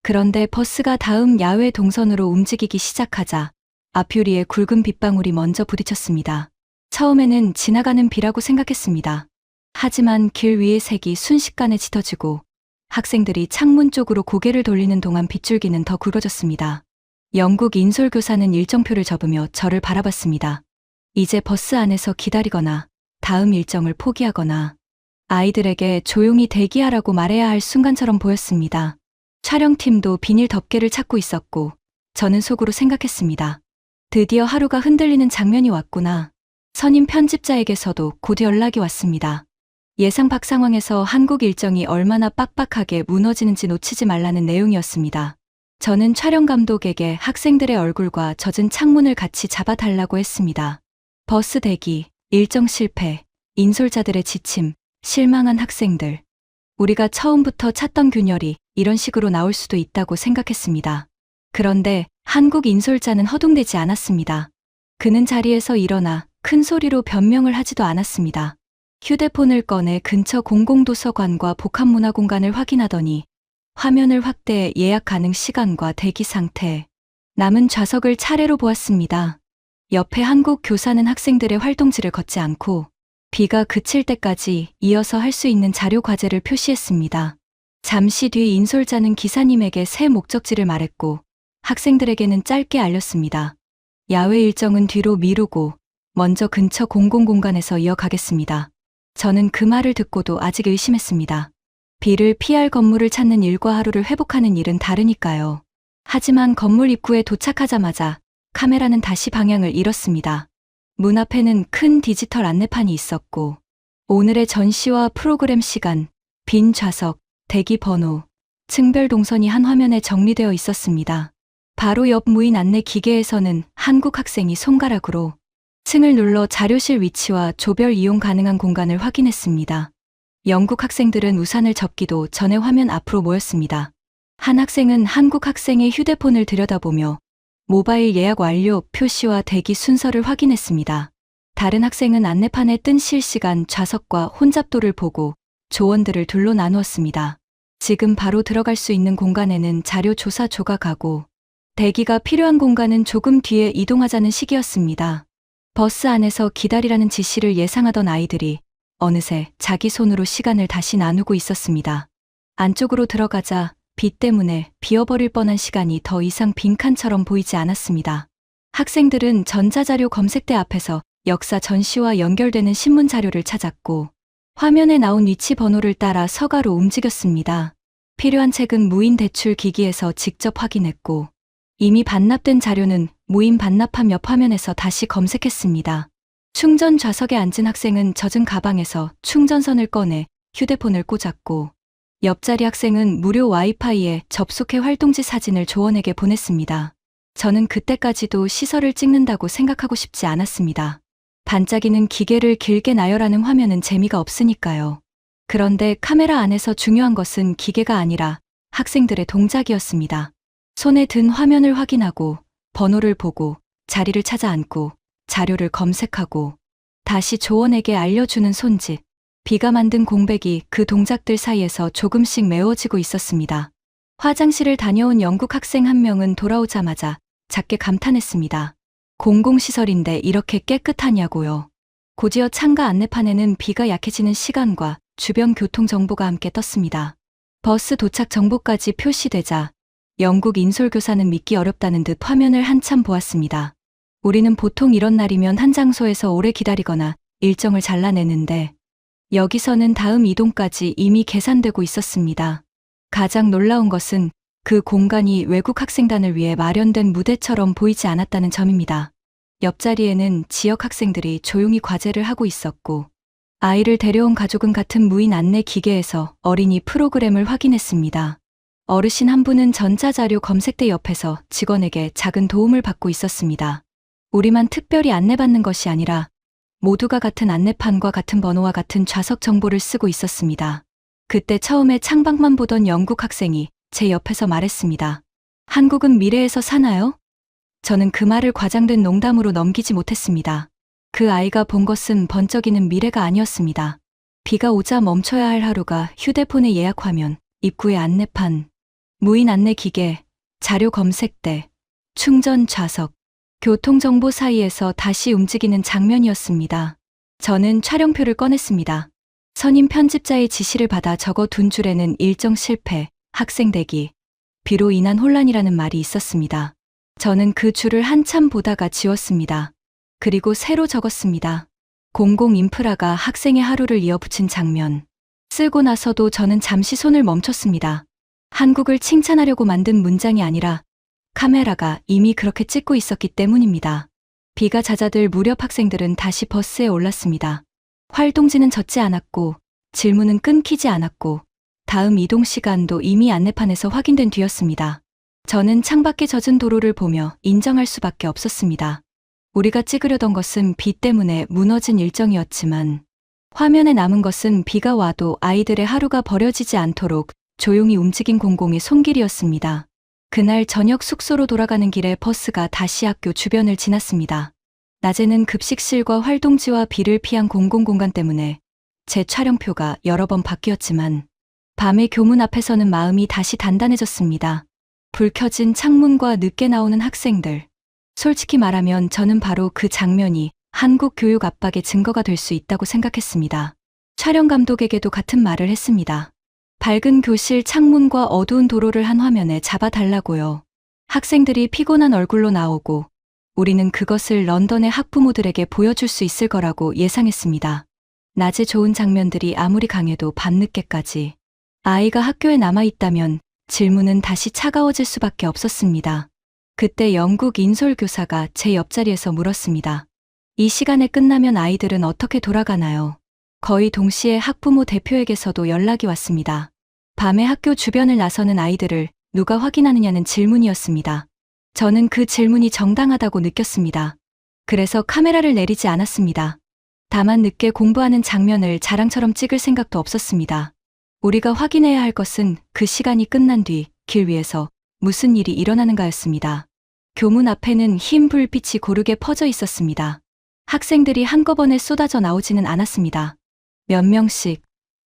그런데 버스가 다음 야외 동선으로 움직이기 시작하자 앞유리에 굵은 빗방울이 먼저 부딪혔습니다. 처음에는 지나가는 비라고 생각했습니다. 하지만 길 위의 색이 순식간에 짙어지고 학생들이 창문 쪽으로 고개를 돌리는 동안 빗줄기는 더 굵어졌습니다. 영국 인솔교사는 일정표를 접으며 저를 바라봤습니다. 이제 버스 안에서 기다리거나 다음 일정을 포기하거나 아이들에게 조용히 대기하라고 말해야 할 순간처럼 보였습니다. 촬영팀도 비닐 덮개를 찾고 있었고 저는 속으로 생각했습니다. 드디어 하루가 흔들리는 장면이 왔구나. 선임 편집자에게서도 곧 연락이 왔습니다. 예상 밖 상황에서 한국 일정이 얼마나 빡빡하게 무너지는지 놓치지 말라는 내용이었습니다. 저는 촬영 감독에게 학생들의 얼굴과 젖은 창문을 같이 잡아달라고 했습니다. 버스 대기, 일정 실패, 인솔자들의 지침, 실망한 학생들. 우리가 처음부터 찾던 균열이 이런 식으로 나올 수도 있다고 생각했습니다. 그런데 한국 인솔자는 허둥대지 않았습니다. 그는 자리에서 일어나 큰 소리로 변명을 하지도 않았습니다. 휴대폰을 꺼내 근처 공공도서관과 복합문화공간을 확인하더니 화면을 확대해 예약 가능 시간과 대기 상태, 남은 좌석을 차례로 보았습니다. 옆에 한국 교사는 학생들의 활동지를 걷지 않고 비가 그칠 때까지 이어서 할 수 있는 자료 과제를 표시했습니다. 잠시 뒤 인솔자는 기사님에게 새 목적지를 말했고 학생들에게는 짧게 알렸습니다. 야외 일정은 뒤로 미루고 먼저 근처 공공공간에서 이어가겠습니다. 저는 그 말을 듣고도 아직 의심했습니다. 비를 피할 건물을 찾는 일과 하루를 회복하는 일은 다르니까요. 하지만 건물 입구에 도착하자마자 카메라는 다시 방향을 잃었습니다. 문 앞에는 큰 디지털 안내판이 있었고 오늘의 전시와 프로그램 시간, 빈 좌석, 대기 번호, 층별 동선이 한 화면에 정리되어 있었습니다. 바로 옆 무인 안내 기계에서는 한국 학생이 손가락으로 층을 눌러 자료실 위치와 조별 이용 가능한 공간을 확인했습니다. 영국 학생들은 우산을 접기도 전에 화면 앞으로 모였습니다. 한 학생은 한국 학생의 휴대폰을 들여다보며 모바일 예약 완료 표시와 대기 순서를 확인했습니다. 다른 학생은 안내판에 뜬 실시간 좌석과 혼잡도를 보고 조원들을 둘로 나누었습니다. 지금 바로 들어갈 수 있는 공간에는 자료 조사 조각하고 대기가 필요한 공간은 조금 뒤에 이동하자는 시기였습니다. 버스 안에서 기다리라는 지시를 예상하던 아이들이 어느새 자기 손으로 시간을 다시 나누고 있었습니다. 안쪽으로 들어가자 비 때문에 비어버릴 뻔한 시간이 더 이상 빈칸처럼 보이지 않았습니다. 학생들은 전자자료 검색대 앞에서 역사 전시와 연결되는 신문 자료를 찾았고 화면에 나온 위치 번호를 따라 서가로 움직였습니다. 필요한 책은 무인 대출 기기에서 직접 확인했고 이미 반납된 자료는 무인 반납함 옆 화면에서 다시 검색했습니다. 충전 좌석에 앉은 학생은 젖은 가방에서 충전선을 꺼내 휴대폰을 꽂았고 옆자리 학생은 무료 와이파이에 접속해 활동지 사진을 조원에게 보냈습니다. 저는 그때까지도 시설을 찍는다고 생각하고 싶지 않았습니다. 반짝이는 기계를 길게 나열하는 화면은 재미가 없으니까요. 그런데 카메라 안에서 중요한 것은 기계가 아니라 학생들의 동작이었습니다. 손에 든 화면을 확인하고 번호를 보고 자리를 찾아 앉고 자료를 검색하고 다시 조원에게 알려주는 손짓. 비가 만든 공백이 그 동작들 사이에서 조금씩 메워지고 있었습니다. 화장실을 다녀온 영국 학생 한 명은 돌아오자마자 작게 감탄했습니다. 공공시설인데 이렇게 깨끗하냐고요. 곧이어 창가 안내판에는 비가 약해지는 시간과 주변 교통 정보가 함께 떴습니다. 버스 도착 정보까지 표시되자 영국 인솔교사는 믿기 어렵다는 듯 화면을 한참 보았습니다. 우리는 보통 이런 날이면 한 장소에서 오래 기다리거나 일정을 잘라내는데 여기서는 다음 이동까지 이미 계산되고 있었습니다. 가장 놀라운 것은 그 공간이 외국 학생단을 위해 마련된 무대처럼 보이지 않았다는 점입니다. 옆자리에는 지역 학생들이 조용히 과제를 하고 있었고 아이를 데려온 가족은 같은 무인 안내 기계에서 어린이 프로그램을 확인했습니다. 어르신 한 분은 전자자료 검색대 옆에서 직원에게 작은 도움을 받고 있었습니다. 우리만 특별히 안내받는 것이 아니라 모두가 같은 안내판과 같은 번호와 같은 좌석 정보를 쓰고 있었습니다. 그때 처음에 창밖만 보던 영국 학생이 제 옆에서 말했습니다. 한국은 미래에서 사나요? 저는 그 말을 과장된 농담으로 넘기지 못했습니다. 그 아이가 본 것은 번쩍이는 미래가 아니었습니다. 비가 오자 멈춰야 할 하루가 휴대폰의 예약 화면, 입구의 안내판, 무인 안내 기계, 자료 검색대, 충전 좌석, 교통정보 사이에서 다시 움직이는 장면이었습니다. 저는 촬영표를 꺼냈습니다. 선임 편집자의 지시를 받아 적어둔 줄에는 일정 실패, 학생 대기, 비로 인한 혼란이라는 말이 있었습니다. 저는 그 줄을 한참 보다가 지웠습니다. 그리고 새로 적었습니다. 공공 인프라가 학생의 하루를 이어붙인 장면. 쓰고 나서도 저는 잠시 손을 멈췄습니다. 한국을 칭찬하려고 만든 문장이 아니라 카메라가 이미 그렇게 찍고 있었기 때문입니다. 비가 잦아들 무렵 학생들은 다시 버스에 올랐습니다. 활동지는 젖지 않았고 질문은 끊기지 않았고 다음 이동 시간도 이미 안내판에서 확인된 뒤였습니다. 저는 창밖에 젖은 도로를 보며 인정할 수밖에 없었습니다. 우리가 찍으려던 것은 비 때문에 무너진 일정이었지만 화면에 남은 것은 비가 와도 아이들의 하루가 버려지지 않도록 조용히 움직인 공공의 손길이었습니다. 그날 저녁 숙소로 돌아가는 길에 버스가 다시 학교 주변을 지났습니다. 낮에는 급식실과 활동지와 비를 피한 공공공간 때문에 제 촬영표가 여러 번 바뀌었지만 밤에 교문 앞에서는 마음이 다시 단단해졌습니다. 불 켜진 창문과 늦게 나오는 학생들. 솔직히 말하면 저는 바로 그 장면이 한국 교육 압박의 증거가 될 수 있다고 생각했습니다. 촬영 감독에게도 같은 말을 했습니다. 밝은 교실 창문과 어두운 도로를 한 화면에 잡아달라고요. 학생들이 피곤한 얼굴로 나오고 우리는 그것을 런던의 학부모들에게 보여줄 수 있을 거라고 예상했습니다. 낮에 좋은 장면들이 아무리 강해도 밤늦게까지 아이가 학교에 남아있다면 질문은 다시 차가워질 수밖에 없었습니다. 그때 영국 인솔 교사가 제 옆자리에서 물었습니다. 이 시간에 끝나면 아이들은 어떻게 돌아가나요? 거의 동시에 학부모 대표에게서도 연락이 왔습니다. 밤에 학교 주변을 나서는 아이들을 누가 확인하느냐는 질문이었습니다. 저는 그 질문이 정당하다고 느꼈습니다. 그래서 카메라를 내리지 않았습니다. 다만 늦게 공부하는 장면을 자랑처럼 찍을 생각도 없었습니다. 우리가 확인해야 할 것은 그 시간이 끝난 뒤 길 위에서 무슨 일이 일어나는가였습니다. 교문 앞에는 흰 불빛이 고르게 퍼져 있었습니다. 학생들이 한꺼번에 쏟아져 나오지는 않았습니다. 몇 명씩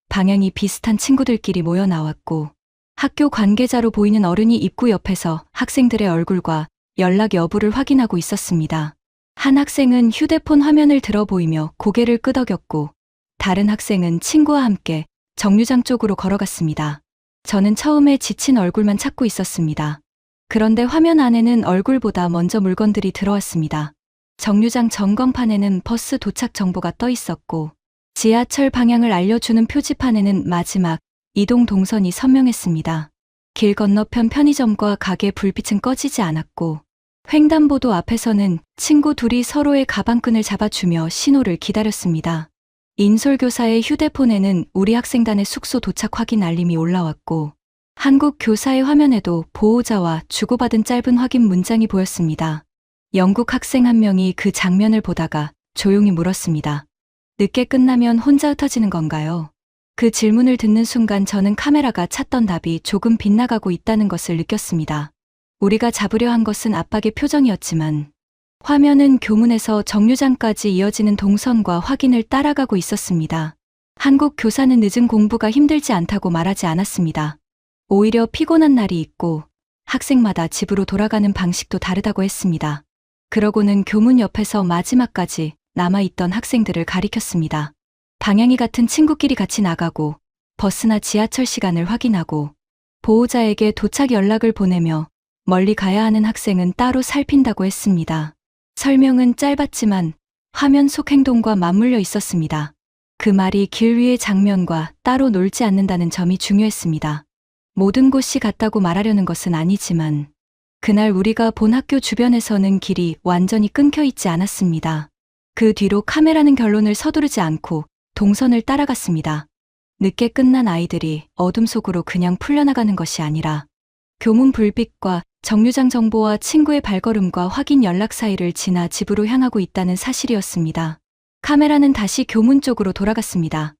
방향이 비슷한 친구들끼리 모여 나왔고 학교 관계자로 보이는 어른이 입구 옆에서 학생들의 얼굴과 연락 여부를 확인하고 있었습니다. 한 학생은 휴대폰 화면을 들어 보이며 고개를 끄덕였고 다른 학생은 친구와 함께 정류장 쪽으로 걸어갔습니다. 저는 처음에 지친 얼굴만 찾고 있었습니다. 그런데 화면 안에는 얼굴보다 먼저 물건들이 들어왔습니다. 정류장 전광판에는 버스 도착 정보가 떠 있었고 지하철 방향을 알려주는 표지판에는 마지막 이동 동선이 선명했습니다. 길 건너편 편의점과 가게 불빛은 꺼지지 않았고 횡단보도 앞에서는 친구 둘이 서로의 가방끈을 잡아주며 신호를 기다렸습니다. 인솔 교사의 휴대폰에는 우리 학생단의 숙소 도착 확인 알림이 올라왔고 한국 교사의 화면에도 보호자와 주고받은 짧은 확인 문장이 보였습니다. 영국 학생 한 명이 그 장면을 보다가 조용히 물었습니다. 늦게 끝나면 혼자 흩어지는 건가요? 그 질문을 듣는 순간 저는 카메라가 찾던 답이 조금 빗나가고 있다는 것을 느꼈습니다. 우리가 잡으려 한 것은 압박의 표정이었지만 화면은 교문에서 정류장까지 이어지는 동선과 확인을 따라가고 있었습니다. 한국 교사는 늦은 공부가 힘들지 않다고 말하지 않았습니다. 오히려 피곤한 날이 있고 학생마다 집으로 돌아가는 방식도 다르다고 했습니다. 그러고는 교문 옆에서 마지막까지 남아있던 학생들을 가리켰습니다. 방향이 같은 친구끼리 같이 나가고 버스나 지하철 시간을 확인하고 보호자에게 도착 연락을 보내며 멀리 가야 하는 학생은 따로 살핀다고 했습니다. 설명은 짧았지만 화면 속 행동과 맞물려 있었습니다. 그 말이 길 위의 장면과 따로 놀지 않는다는 점이 중요했습니다. 모든 곳이 같다고 말하려는 것은 아니지만 그날 우리가 본 학교 주변에서는 길이 완전히 끊겨 있지 않았습니다. 그 뒤로 카메라는 결론을 서두르지 않고 동선을 따라갔습니다. 늦게 끝난 아이들이 어둠 속으로 그냥 풀려나가는 것이 아니라 교문 불빛과 정류장 정보와 친구의 발걸음과 확인 연락 사이를 지나 집으로 향하고 있다는 사실이었습니다. 카메라는 다시 교문 쪽으로 돌아갔습니다.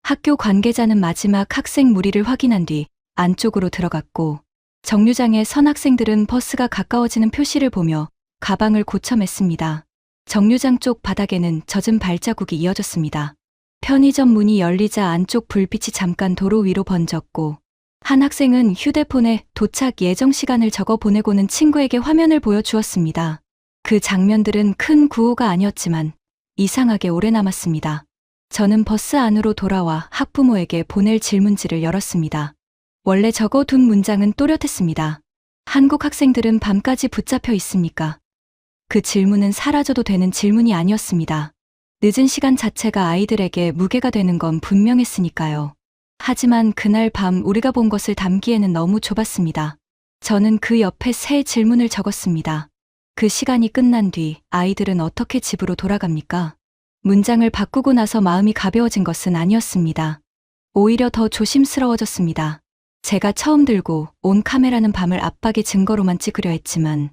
학교 관계자는 마지막 학생 무리를 확인한 뒤 안쪽으로 들어갔고 정류장에 선 학생들은 버스가 가까워지는 표시를 보며 가방을 고쳐맸습니다. 정류장 쪽 바닥에는 젖은 발자국이 이어졌습니다. 편의점 문이 열리자 안쪽 불빛이 잠깐 도로 위로 번졌고 한 학생은 휴대폰에 도착 예정 시간을 적어 보내고는 친구에게 화면을 보여주었습니다. 그 장면들은 큰 구호가 아니었지만 이상하게 오래 남았습니다. 저는 버스 안으로 돌아와 학부모에게 보낼 질문지를 열었습니다. 원래 적어둔 문장은 또렷했습니다. 한국 학생들은 밤까지 붙잡혀 있습니까? 그 질문은 사라져도 되는 질문이 아니었습니다. 늦은 시간 자체가 아이들에게 무게가 되는 건 분명했으니까요. 하지만 그날 밤 우리가 본 것을 담기에는 너무 좁았습니다. 저는 그 옆에 새 질문을 적었습니다. 그 시간이 끝난 뒤 아이들은 어떻게 집으로 돌아갑니까? 문장을 바꾸고 나서 마음이 가벼워진 것은 아니었습니다. 오히려 더 조심스러워졌습니다. 제가 처음 들고 온 카메라는 밤을 압박의 증거로만 찍으려 했지만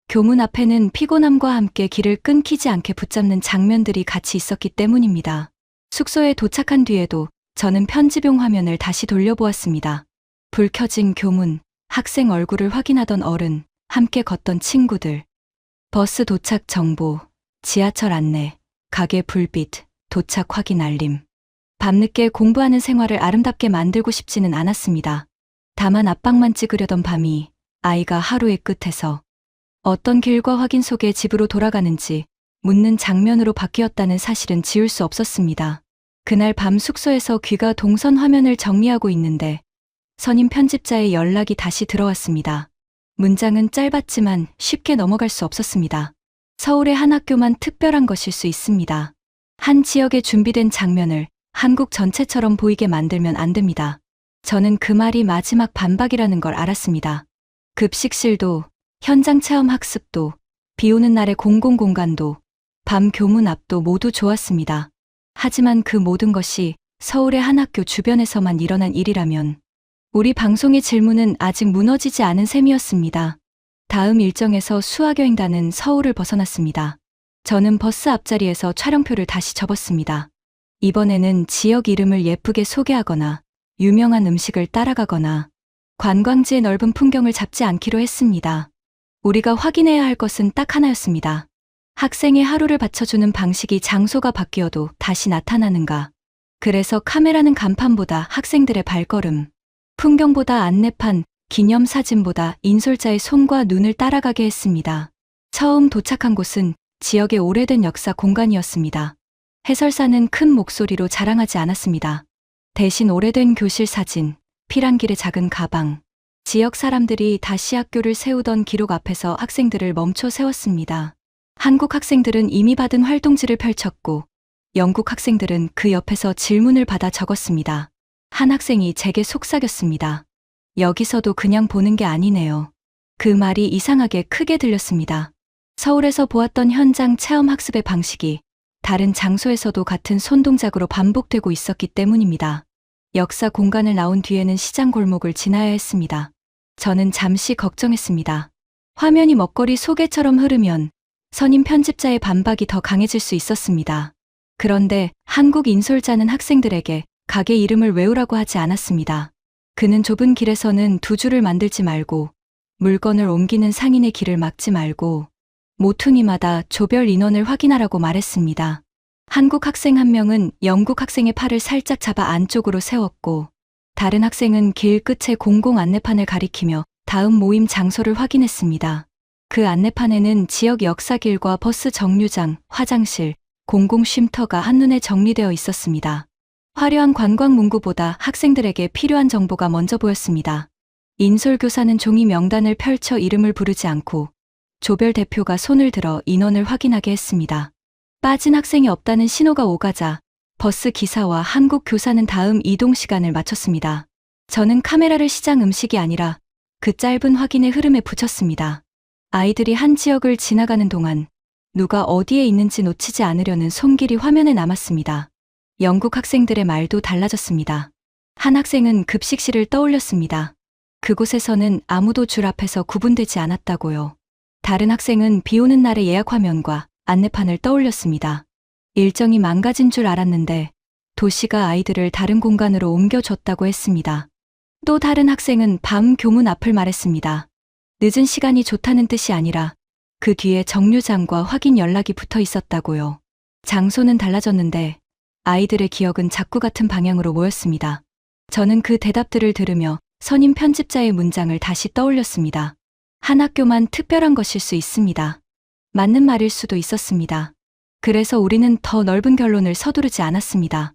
교문 앞에는 피곤함과 함께 길을 끊기지 않게 붙잡는 장면들이 같이 있었기 때문입니다. 숙소에 도착한 뒤에도 저는 편집용 화면을 다시 돌려보았습니다. 불 켜진 교문, 학생 얼굴을 확인하던 어른, 함께 걷던 친구들, 버스 도착 정보, 지하철 안내, 가게 불빛, 도착 확인 알림. 밤늦게 공부하는 생활을 아름답게 만들고 싶지는 않았습니다. 다만 압박만 찍으려던 밤이 아이가 하루의 끝에서 어떤 길과 확인 속에 집으로 돌아가는지 묻는 장면으로 바뀌었다는 사실은 지울 수 없었습니다. 그날 밤 숙소에서 귀가 동선 화면을 정리하고 있는데 선임 편집자의 연락이 다시 들어왔습니다. 문장은 짧았지만 쉽게 넘어갈 수 없었습니다. 서울의 한 학교만 특별한 것일 수 있습니다. 한 지역에 준비된 장면을 한국 전체처럼 보이게 만들면 안 됩니다. 저는 그 말이 마지막 반박이라는 걸 알았습니다. 급식실도, 현장 체험 학습도, 비 오는 날의 공공공간도, 밤 교문 앞도 모두 좋았습니다. 하지만 그 모든 것이 서울의 한 학교 주변에서만 일어난 일이라면 우리 방송의 질문은 아직 무너지지 않은 셈이었습니다. 다음 일정에서 수학여행단은 서울을 벗어났습니다. 저는 버스 앞자리에서 촬영표를 다시 접었습니다. 이번에는 지역 이름을 예쁘게 소개하거나 유명한 음식을 따라가거나 관광지의 넓은 풍경을 잡지 않기로 했습니다. 우리가 확인해야 할 것은 딱 하나였습니다. 학생의 하루를 받쳐주는 방식이 장소가 바뀌어도 다시 나타나는가. 그래서 카메라는 간판보다 학생들의 발걸음, 풍경보다 안내판, 기념사진보다 인솔자의 손과 눈을 따라가게 했습니다. 처음 도착한 곳은 지역의 오래된 역사 공간이었습니다. 해설사는 큰 목소리로 자랑하지 않았습니다. 대신 오래된 교실 사진, 피란길의 작은 가방, 지역 사람들이 다시 학교를 세우던 기록 앞에서 학생들을 멈춰 세웠습니다. 한국 학생들은 이미 받은 활동지를 펼쳤고 영국 학생들은 그 옆에서 질문을 받아 적었습니다. 한 학생이 제게 속삭였습니다. 여기서도 그냥 보는 게 아니네요. 그 말이 이상하게 크게 들렸습니다. 서울에서 보았던 현장 체험 학습의 방식이 다른 장소에서도 같은 손동작으로 반복되고 있었기 때문입니다. 역사 공간을 나온 뒤에는 시장 골목을 지나야 했습니다. 저는 잠시 걱정했습니다. 화면이 먹거리 소개처럼 흐르면 선임 편집자의 반박이 더 강해질 수 있었습니다. 그런데 한국 인솔자는 학생들에게 가게 이름을 외우라고 하지 않았습니다. 그는 좁은 길에서는 두 줄을 만들지 말고 물건을 옮기는 상인의 길을 막지 말고 모퉁이마다 조별 인원을 확인하라고 말했습니다. 한국 학생 한 명은 영국 학생의 팔을 살짝 잡아 안쪽으로 세웠고 다른 학생은 길 끝에 공공 안내판을 가리키며 다음 모임 장소를 확인했습니다. 그 안내판에는 지역 역사길과 버스 정류장, 화장실, 공공 쉼터가 한눈에 정리되어 있었습니다. 화려한 관광 문구보다 학생들에게 필요한 정보가 먼저 보였습니다. 인솔교사는 종이 명단을 펼쳐 이름을 부르지 않고 조별 대표가 손을 들어 인원을 확인하게 했습니다. 빠진 학생이 없다는 신호가 오가자 버스 기사와 한국 교사는 다음 이동 시간을 맞췄습니다. 저는 카메라를 시장 음식이 아니라 그 짧은 확인의 흐름에 붙였습니다. 아이들이 한 지역을 지나가는 동안 누가 어디에 있는지 놓치지 않으려는 손길이 화면에 남았습니다. 영국 학생들의 말도 달라졌습니다. 한 학생은 급식실을 떠올렸습니다. 그곳에서는 아무도 줄 앞에서 구분되지 않았다고요. 다른 학생은 비 오는 날의 예약 화면과 안내판을 떠올렸습니다. 일정이 망가진 줄 알았는데 도시가 아이들을 다른 공간으로 옮겨줬다고 했습니다. 또 다른 학생은 밤 교문 앞을 말했습니다. 늦은 시간이 좋다는 뜻이 아니라 그 뒤에 정류장과 확인 연락이 붙어 있었다고요. 장소는 달라졌는데 아이들의 기억은 자꾸 같은 방향으로 모였습니다. 저는 그 대답들을 들으며 선임 편집자의 문장을 다시 떠올렸습니다. 한 학교만 특별한 것일 수 있습니다. 맞는 말일 수도 있었습니다. 그래서 우리는 더 넓은 결론을 서두르지 않았습니다.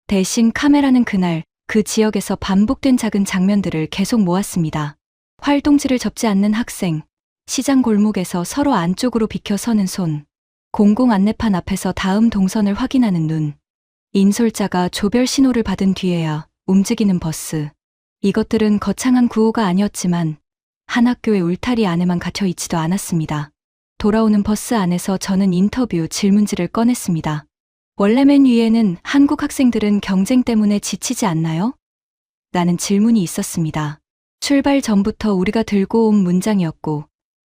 대신 카메라는 그날 그 지역에서 반복된 작은 장면들을 계속 모았습니다. 활동지를 접지 않는 학생, 시장 골목에서 서로 안쪽으로 비켜 서는 손, 공공 안내판 앞에서 다음 동선을 확인하는 눈, 인솔자가 조별 신호를 받은 뒤에야 움직이는 버스. 이것들은 거창한 구호가 아니었지만 한 학교의 울타리 안에만 갇혀 있지도 않았습니다. 돌아오는 버스 안에서 저는 인터뷰 질문지를 꺼냈습니다. 원래 맨 위에는 한국 학생들은 경쟁 때문에 지치지 않나요? 라는 질문이 있었습니다. 출발 전부터 우리가 들고 온 문장이었고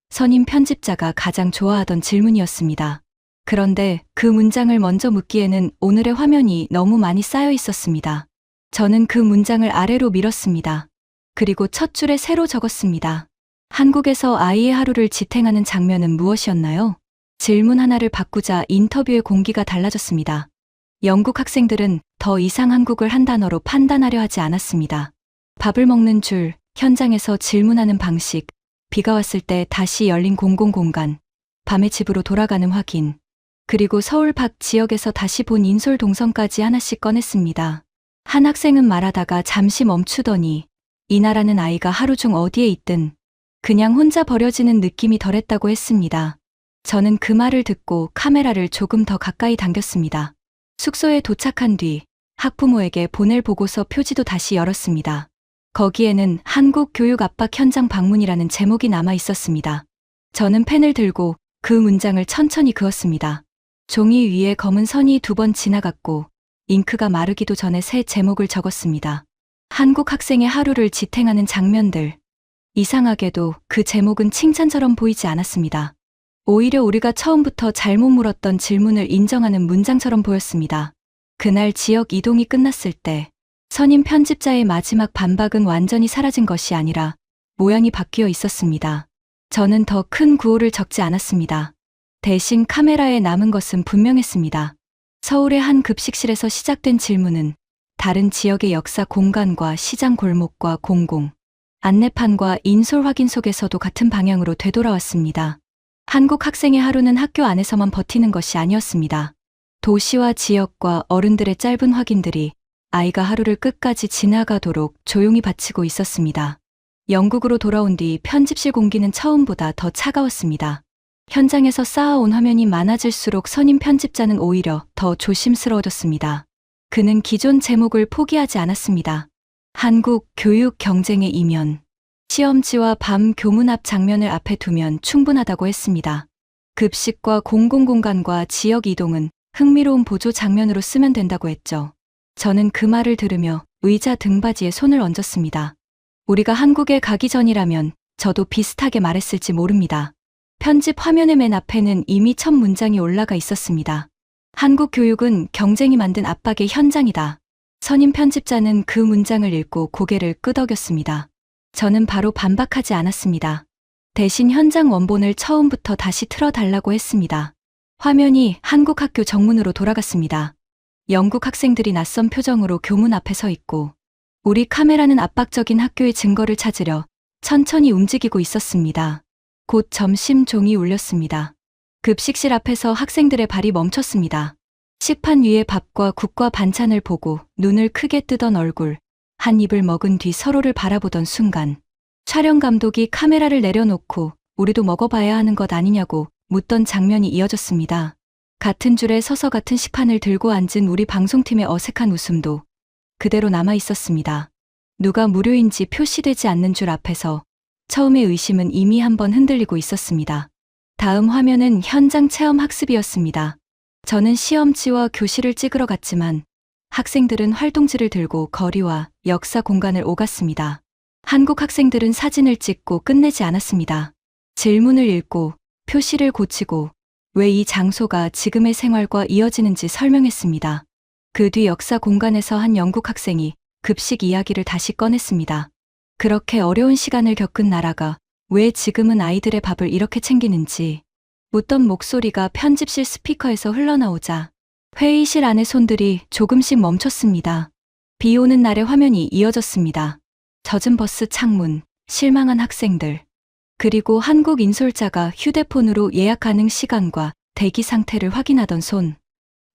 선임 편집자가 가장 좋아하던 질문이었습니다. 그런데 그 문장을 먼저 묻기에는 오늘의 화면이 너무 많이 쌓여 있었습니다. 저는 그 문장을 아래로 밀었습니다. 그리고 첫 줄에 새로 적었습니다. 한국에서 아이의 하루를 지탱하는 장면은 무엇이었나요? 질문 하나를 바꾸자 인터뷰의 공기가 달라졌습니다. 영국 학생들은 더 이상 한국을 한 단어로 판단하려 하지 않았습니다. 밥을 먹는 줄, 현장에서 질문하는 방식, 비가 왔을 때 다시 열린 공공공간, 밤에 집으로 돌아가는 확인, 그리고 서울 밖 지역에서 다시 본 인솔 동선까지 하나씩 꺼냈습니다. 한 학생은 말하다가 잠시 멈추더니 이 나라는 아이가 하루 중 어디에 있든 그냥 혼자 버려지는 느낌이 덜했다고 했습니다. 저는 그 말을 듣고 카메라를 조금 더 가까이 당겼습니다. 숙소에 도착한 뒤 학부모에게 보낼 보고서 표지도 다시 열었습니다. 거기에는 한국 교육 압박 현장 방문이라는 제목이 남아 있었습니다. 저는 펜을 들고 그 문장을 천천히 그었습니다. 종이 위에 검은 선이 2번 지나갔고 잉크가 마르기도 전에 새 제목을 적었습니다. 한국 학생의 하루를 지탱하는 장면들. 이상하게도 그 제목은 칭찬처럼 보이지 않았습니다. 오히려 우리가 처음부터 잘못 물었던 질문을 인정하는 문장처럼 보였습니다. 그날 지역 이동이 끝났을 때 선임 편집자의 마지막 반박은 완전히 사라진 것이 아니라 모양이 바뀌어 있었습니다. 저는 더 큰 구호를 적지 않았습니다. 대신 카메라에 남은 것은 분명했습니다. 서울의 한 급식실에서 시작된 질문은 다른 지역의 역사 공간과 시장 골목과 공공, 안내판과 인솔 확인 속에서도 같은 방향으로 되돌아왔습니다. 한국 학생의 하루는 학교 안에서만 버티는 것이 아니었습니다. 도시와 지역과 어른들의 짧은 확인들이 아이가 하루를 끝까지 지나가도록 조용히 바치고 있었습니다. 영국으로 돌아온 뒤 편집실 공기는 처음보다 더 차가웠습니다. 현장에서 쌓아온 화면이 많아질수록 선임 편집자는 오히려 더 조심스러워졌습니다. 그는 기존 제목을 포기하지 않았습니다. 한국 교육 경쟁의 이면. 시험지와 밤 교문 앞 장면을 앞에 두면 충분하다고 했습니다. 급식과 공공공간과 지역 이동은 흥미로운 보조 장면으로 쓰면 된다고 했죠. 저는 그 말을 들으며 의자 등받이에 손을 얹었습니다. 우리가 한국에 가기 전이라면 저도 비슷하게 말했을지 모릅니다. 편집 화면의 맨 앞에는 이미 첫 문장이 올라가 있었습니다. 한국 교육은 경쟁이 만든 압박의 현장이다. 선임 편집자는 그 문장을 읽고 고개를 끄덕였습니다. 저는 바로 반박하지 않았습니다. 대신 현장 원본을 처음부터 다시 틀어달라고 했습니다. 화면이 한국 학교 정문으로 돌아갔습니다. 영국 학생들이 낯선 표정으로 교문 앞에 서 있고 우리 카메라는 압박적인 학교의 증거를 찾으려 천천히 움직이고 있었습니다. 곧 점심 종이 울렸습니다. 급식실 앞에서 학생들의 발이 멈췄습니다. 식판 위에 밥과 국과 반찬을 보고 눈을 크게 뜨던 얼굴, 한 입을 먹은 뒤 서로를 바라보던 순간 촬영 감독이 카메라를 내려놓고 우리도 먹어봐야 하는 것 아니냐고 묻던 장면이 이어졌습니다. 같은 줄에 서서 같은 식판을 들고 앉은 우리 방송팀의 어색한 웃음도 그대로 남아 있었습니다. 누가 무료인지 표시되지 않는 줄 앞에서 처음의 의심은 이미 한번 흔들리고 있었습니다. 다음 화면은 현장 체험 학습이었습니다. 저는 시험지와 교실을 찍으러 갔지만 학생들은 활동지를 들고 거리와 역사 공간을 오갔습니다. 한국 학생들은 사진을 찍고 끝내지 않았습니다. 질문을 읽고 표시를 고치고 왜 이 장소가 지금의 생활과 이어지는지 설명했습니다. 그 뒤 역사 공간에서 한 영국 학생이 급식 이야기를 다시 꺼냈습니다. 그렇게 어려운 시간을 겪은 나라가 왜 지금은 아이들의 밥을 이렇게 챙기는지 묻던 목소리가 편집실 스피커에서 흘러나오자 회의실 안의 손들이 조금씩 멈췄습니다. 비 오는 날의 화면이 이어졌습니다. 젖은 버스 창문, 실망한 학생들, 그리고 한국 인솔자가 휴대폰으로 예약 가능 시간과 대기 상태를 확인하던 손,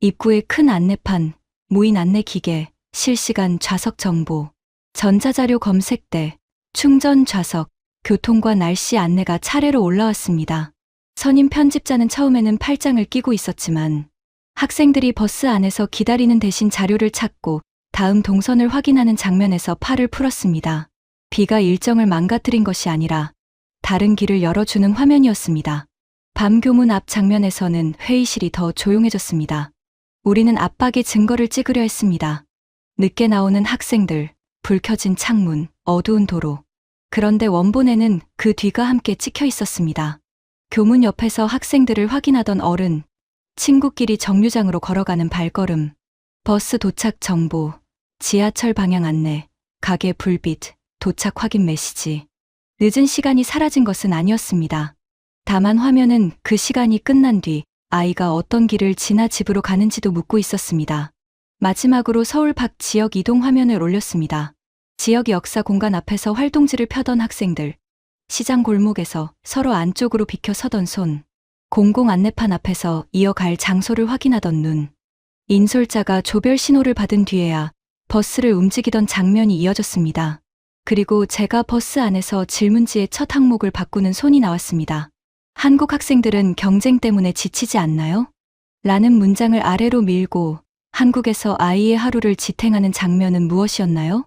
입구에 큰 안내판, 무인 안내 기계, 실시간 좌석 정보, 전자자료 검색대, 충전 좌석, 교통과 날씨 안내가 차례로 올라왔습니다. 선임 편집자는 처음에는 팔짱을 끼고 있었지만 학생들이 버스 안에서 기다리는 대신 자료를 찾고 다음 동선을 확인하는 장면에서 팔을 풀었습니다. 비가 일정을 망가뜨린 것이 아니라 다른 길을 열어주는 화면이었습니다. 밤 교문 앞 장면에서는 회의실이 더 조용해졌습니다. 우리는 압박의 증거를 찍으려 했습니다. 늦게 나오는 학생들, 불 켜진 창문, 어두운 도로. 그런데 원본에는 그 뒤가 함께 찍혀 있었습니다. 교문 옆에서 학생들을 확인하던 어른, 친구끼리 정류장으로 걸어가는 발걸음, 버스 도착 정보, 지하철 방향 안내, 가게 불빛, 도착 확인 메시지. 늦은 시간이 사라진 것은 아니었습니다. 다만 화면은 그 시간이 끝난 뒤 아이가 어떤 길을 지나 집으로 가는지도 묻고 있었습니다. 마지막으로 서울 밖 지역 이동 화면을 올렸습니다. 지역 역사 공간 앞에서 활동지를 펴던 학생들, 시장 골목에서 서로 안쪽으로 비켜 서던 손, 공공 안내판 앞에서 이어갈 장소를 확인하던 눈, 인솔자가 조별 신호를 받은 뒤에야 버스를 움직이던 장면이 이어졌습니다. 그리고 제가 버스 안에서 질문지의 첫 항목을 바꾸는 손이 나왔습니다. 한국 학생들은 경쟁 때문에 지치지 않나요? 라는 문장을 아래로 밀고 한국에서 아이의 하루를 지탱하는 장면은 무엇이었나요?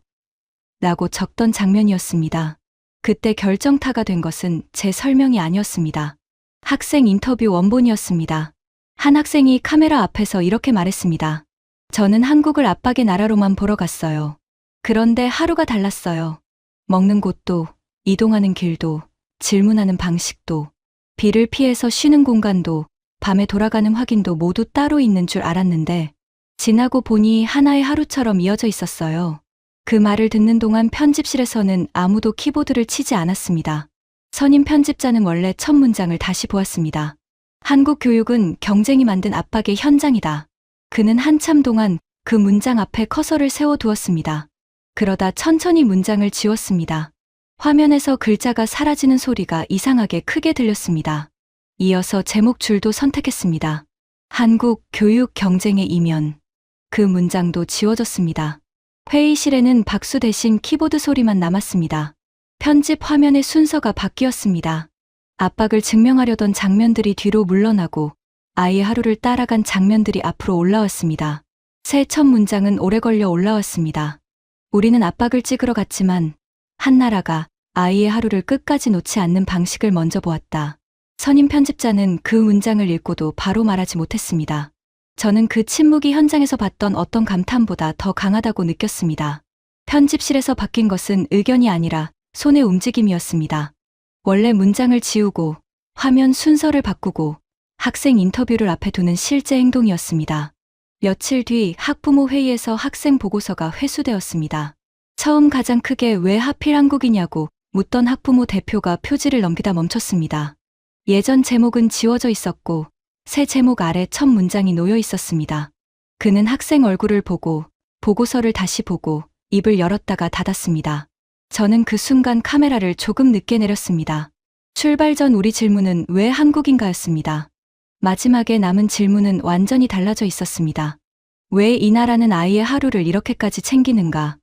라고 적던 장면이었습니다. 그때 결정타가 된 것은 제 설명이 아니었습니다. 학생 인터뷰 원본이었습니다. 한 학생이 카메라 앞에서 이렇게 말했습니다. 저는 한국을 압박의 나라로만 보러 갔어요. 그런데 하루가 달랐어요. 먹는 곳도, 이동하는 길도, 질문하는 방식도, 비를 피해서 쉬는 공간도, 밤에 돌아가는 확인도 모두 따로 있는 줄 알았는데 지나고 보니 하나의 하루처럼 이어져 있었어요. 그 말을 듣는 동안 편집실에서는 아무도 키보드를 치지 않았습니다. 선임 편집자는 원래 첫 문장을 다시 보았습니다. 한국 교육은 경쟁이 만든 압박의 현장이다. 그는 한참 동안 그 문장 앞에 커서를 세워두었습니다. 그러다 천천히 문장을 지웠습니다. 화면에서 글자가 사라지는 소리가 이상하게 크게 들렸습니다. 이어서 제목 줄도 선택했습니다. 한국 교육 경쟁의 이면. 그 문장도 지워졌습니다. 회의실에는 박수 대신 키보드 소리만 남았습니다. 편집 화면의 순서가 바뀌었습니다. 압박을 증명하려던 장면들이 뒤로 물러나고 아이의 하루를 따라간 장면들이 앞으로 올라왔습니다. 새 첫 문장은 오래 걸려 올라왔습니다. 우리는 압박을 찍으러 갔지만 한 나라가 아이의 하루를 끝까지 놓지 않는 방식을 먼저 보았다. 선임 편집자는 그 문장을 읽고도 바로 말하지 못했습니다. 저는 그 침묵이 현장에서 봤던 어떤 감탄보다 더 강하다고 느꼈습니다. 편집실에서 바뀐 것은 의견이 아니라 손의 움직임이었습니다. 원래 문장을 지우고 화면 순서를 바꾸고 학생 인터뷰를 앞에 두는 실제 행동이었습니다. 며칠 뒤 학부모 회의에서 학생 보고서가 회수되었습니다. 처음 가장 크게 왜 하필 한국이냐고 묻던 학부모 대표가 표지를 넘기다 멈췄습니다. 예전 제목은 지워져 있었고 새 제목 아래 첫 문장이 놓여 있었습니다. 그는 학생 얼굴을 보고 보고서를 다시 보고 입을 열었다가 닫았습니다. 저는 그 순간 카메라를 조금 늦게 내렸습니다. 출발 전 우리 질문은 왜 한국인가였습니다. 마지막에 남은 질문은 완전히 달라져 있었습니다. 왜 이 나라는 아이의 하루를 이렇게까지 챙기는가?